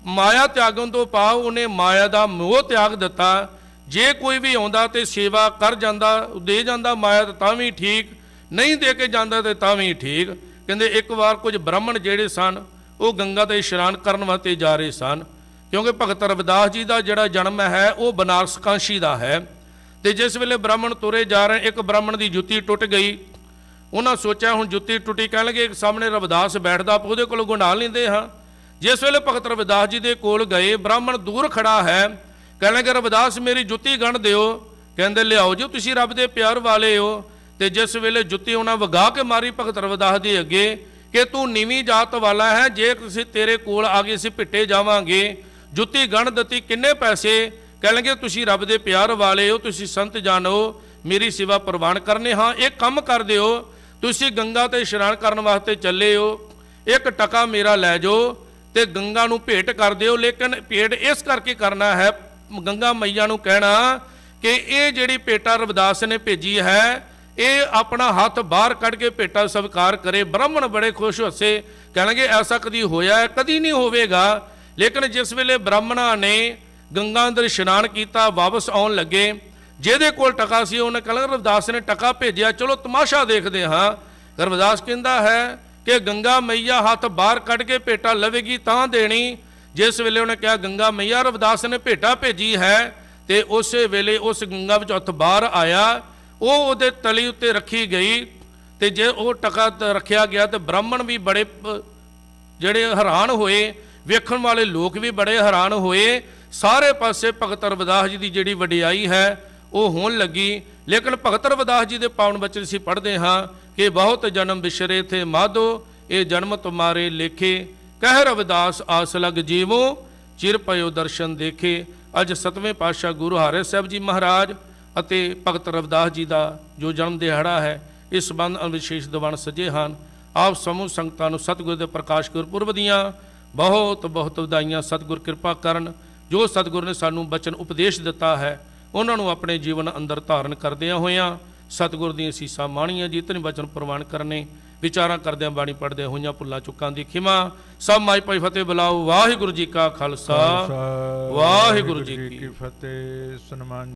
ਮਾਇਆ ਤਿਆਗਣ ਤੋਂ ਭਾਵ ਉਹਨੇ ਮਾਇਆ ਦਾ ਮੋਹ ਤਿਆਗ ਦਿੱਤਾ। ਜੇ ਕੋਈ ਵੀ ਆਉਂਦਾ ਤੇ ਸੇਵਾ ਕਰ ਜਾਂਦਾ, ਦੇ ਜਾਂਦਾ ਮਾਇਆ ਤਾਂ ਵੀ ਠੀਕ, ਨਹੀਂ ਦੇ ਕੇ ਜਾਂਦਾ ਤੇ ਤਾਂ ਵੀ ਠੀਕ। ਕਹਿੰਦੇ ਇੱਕ ਵਾਰ ਕੁਝ ਬ੍ਰਾਹਮਣ ਜਿਹੜੇ ਸਨ ਉਹ ਗੰਗਾ ਤੇ ਇਸ਼ਨਾਨ ਕਰਨ ਵਾਸਤੇ ਜਾ ਰਹੇ ਸਨ, ਕਿਉਂਕਿ ਭਗਤ ਰਵਿਦਾਸ ਜੀ ਦਾ ਜਿਹੜਾ ਜਨਮ ਹੈ ਉਹ ਬਨਾਰਸ ਕਾਸ਼ੀ ਦਾ ਹੈ। ਤੇ ਜਿਸ ਵੇਲੇ ਬ੍ਰਾਹਮਣ ਤੁਰੇ ਜਾ ਰਹੇ, ਇੱਕ ਬ੍ਰਾਹਮਣ ਦੀ ਜੁੱਤੀ ਟੁੱਟ ਗਈ, ਉਹਨਾਂ ਸੋਚਿਆ ਹੁਣ ਜੁੱਤੀ ਟੁੱਟੀ, ਕਹਿਣ ਲੱਗੇ ਸਾਹਮਣੇ ਰਵਿਦਾਸ ਬੈਠਦਾ, ਆਪਾਂ ਉਹਦੇ ਕੋਲੋਂ ਗੁੰਡਾ ਲੈਂਦੇ ਹਾਂ। ਜਿਸ ਵੇਲੇ ਭਗਤ ਰਵਿਦਾਸ ਜੀ ਦੇ ਕੋਲ ਗਏ, ਬ੍ਰਾਹਮਣ ਦੂਰ ਖੜਾ ਹੈ, ਕਹਿਣ ਲੱਗੇ ਰਵਿਦਾਸ ਮੇਰੀ ਜੁੱਤੀ ਗੰਢ ਦਿਓ। ਕਹਿੰਦੇ ਲਿਆਓ ਜੀ, ਤੁਸੀਂ ਰੱਬ ਦੇ ਪਿਆਰ ਵਾਲੇ ਹੋ। ਤੇ ਜਿਸ ਵੇਲੇ ਜੁੱਤੀ ਉਹਨਾਂ ਵਗਾ ਕੇ ਮਾਰੀ ਭਗਤ ਰਵਿਦਾਸ ਦੇ ਅੱਗੇ ਕਿ ਤੂੰ ਨੀਵੀਂ ਜਾਤ ਵਾਲਾ ਹੈ, ਜੇ ਤੁਸੀਂ ਤੇਰੇ ਕੋਲ ਆ ਗਏ ਅਸੀਂ ਪਿੱਟੇ ਜਾਵਾਂਗੇ। ਜੁੱਤੀ ਗੰਢ ਦਿੱਤੀ, ਕਿੰਨੇ ਪੈਸੇ? ਕਹਿਣ ਲੱਗੇ ਤੁਸੀਂ ਰੱਬ ਦੇ ਪਿਆਰ ਵਾਲੇ ਹੋ, ਤੁਸੀਂ ਸੰਤ ਜਾਣੋ, ਮੇਰੀ ਸੇਵਾ ਪ੍ਰਵਾਨ ਕਰਨੇ ਹਾਂ। ਇੱਕ ਕੰਮ ਕਰ ਦਿਓ, ਤੁਸੀਂ ਗੰਗਾ ਤੇ ਇਸ਼ਨਾਨ ਕਰਨ ਵਾਸਤੇ ਚੱਲੇ ਹੋ, 1 ਟਕਾ ਮੇਰਾ ਲੈ ਜਾਓ ਤੇ ਗੰਗਾ ਨੂੰ ਭੇਟ ਕਰ ਦਿਓ। ਲੇਕਿਨ ਭੇਟ ਇਸ ਕਰਕੇ ਕਰਨਾ ਹੈ, ਗੰਗਾ ਮਈਆ ਨੂੰ ਕਹਿਣਾ ਕਿ ਇਹ ਜਿਹੜੀ ਭੇਟਾ ਰਵਿਦਾਸ ਨੇ ਭੇਜੀ ਹੈ, ਇਹ ਆਪਣਾ ਹੱਥ ਬਾਹਰ ਕੱਢ ਕੇ ਭੇਟਾ ਸਵੀਕਾਰ ਕਰੇ। ਬ੍ਰਾਹਮਣ ਬੜੇ ਖੁਸ਼ ਹੋਸੇ, ਕਹਿਣਗੇ ਐਸਾ ਕਦੀ ਹੋਇਆ ਹੈ? ਕਦੀ ਨਹੀਂ ਹੋਵੇਗਾ। ਲੇਕਿਨ ਜਿਸ ਵੇਲੇ ਬ੍ਰਾਹਮਣਾਂ ਨੇ ਗੰਗਾ ਅੰਦਰ ਇਸ਼ਨਾਨ ਕੀਤਾ, ਵਾਪਸ ਆਉਣ ਲੱਗੇ, ਜਿਹਦੇ ਕੋਲ ਟਕਾ ਸੀ ਉਹਨੇ ਕਹਿੰਦਾ ਰਵਿਦਾਸ ਨੇ ਟਕਾ ਭੇਜਿਆ, ਚਲੋ ਤਮਾਸ਼ਾ ਦੇਖਦੇ ਹਾਂ। ਰਵਿਦਾਸ ਕਹਿੰਦਾ ਹੈ ਕਿ ਗੰਗਾ ਮਈਆ ਹੱਥ ਬਾਹਰ ਕੱਢ ਕੇ ਭੇਟਾ ਲਵੇਗੀ ਤਾਂ ਦੇਣੀ। ਜਿਸ ਵੇਲੇ ਉਹਨੇ ਕਿਹਾ ਗੰਗਾ ਮਈਆ ਰਵਿਦਾਸ ਨੇ ਭੇਟਾ ਭੇਜੀ ਹੈ, ਤੇ ਉਸੇ ਵੇਲੇ ਉਸ ਗੰਗਾ ਵਿੱਚ ਹੱਥ ਬਾਹਰ ਆਇਆ, ਉਹ ਉਹਦੇ ਤਲੀ ਉੱਤੇ ਰੱਖੀ ਗਈ। ਤੇ ਜੇ ਉਹ ਟਕਾ ਰੱਖਿਆ ਗਿਆ ਤੇ ਬ੍ਰਾਹਮਣ ਵੀ ਬੜੇ ਜਿਹੜੇ ਹੈਰਾਨ ਹੋਏ, ਵੇਖਣ ਵਾਲੇ ਲੋਕ ਵੀ ਬੜੇ ਹੈਰਾਨ ਹੋਏ। ਸਾਰੇ ਪਾਸੇ ਭਗਤ ਰਵਿਦਾਸ ਜੀ ਦੀ ਜਿਹੜੀ ਵਡਿਆਈ ਹੈ ਉਹ ਹੋਣ ਲੱਗੀ। ਲੇਕਿਨ ਭਗਤ ਰਵਿਦਾਸ ਜੀ ਦੇ ਪਾਵਨ ਬਚਨ ਅਸੀਂ ਪੜ੍ਹਦੇ ਹਾਂ ਕਿ ਬਹੁਤ ਜਨਮ ਵਿਸ਼ਰੇ ਥੇ ਮਾਧੋ, ਇਹ ਜਨਮ ਤੁਮਾਰੇ ਲੇਖੇ, ਕਹਿ ਰਵਿਦਾਸ ਆਸ ਲਗ ਜੀਵੋ, ਚਿਰ ਪਇਓ ਦਰਸ਼ਨ ਦੇਖੇ। ਅੱਜ 7ਵੇਂ ਪਾਤਸ਼ਾਹ ਗੁਰੂ ਹਰਿ ਸਾਹਿਬ ਜੀ ਮਹਾਰਾਜ ਅਤੇ ਭਗਤ ਰਵਿਦਾਸ ਜੀ ਦਾ ਜੋ ਜਨਮ ਦਿਹਾੜਾ ਹੈ, ਇਸ ਸੰਬੰਧ ਵਿਸ਼ੇਸ਼ ਦੀਵਾਨ ਸਜੇ ਹਨ। ਆਪ ਸਮੂਹ ਸੰਗਤਾਂ ਨੂੰ ਸਤਿਗੁਰ ਦੇ ਪ੍ਰਕਾਸ਼ ਗੁਰਪੁਰਬ ਦੀਆਂ ਬਹੁਤ ਬਹੁਤ ਵਧਾਈਆਂ। ਸਤਿਗੁਰ ਕਿਰਪਾ ਕਰਨ, ਜੋ ਸਤਿਗੁਰ ਨੇ ਸਾਨੂੰ ਬਚਨ ਉਪਦੇਸ਼ ਦਿੱਤਾ ਹੈ ਉਹਨਾਂ ਨੂੰ ਆਪਣੇ ਜੀਵਨ ਅੰਦਰ ਧਾਰਨ ਕਰਦਿਆਂ ਹੋਇਆਂ ਸਤਿਗੁਰ ਦੀਆਂ ਅਸੀਸਾਂ ਮਾਣੀਆਂ, ਜਿਤਨੇ ਬਚਨ ਪ੍ਰਵਾਨ ਕਰਨੇ, ਵਿਚਾਰਾਂ ਕਰਦਿਆਂ ਬਾਣੀ ਪੜ੍ਹਦਿਆਂ ਹੋਈਆਂ ਭੁੱਲਾਂ ਚੁੱਕਾਂ ਦੀ ਖਿਮਾ। ਸਭ ਮਾਈ ਭਾਈ ਫਤਿਹ ਬੁਲਾਓ। ਵਾਹਿਗੁਰੂ ਜੀ ਕਾ ਖਾਲਸਾ, ਵਾਹਿਗੁਰੂ ਜੀ ਕੀ ਫਤਿਹ। ਸਨਮਾਨ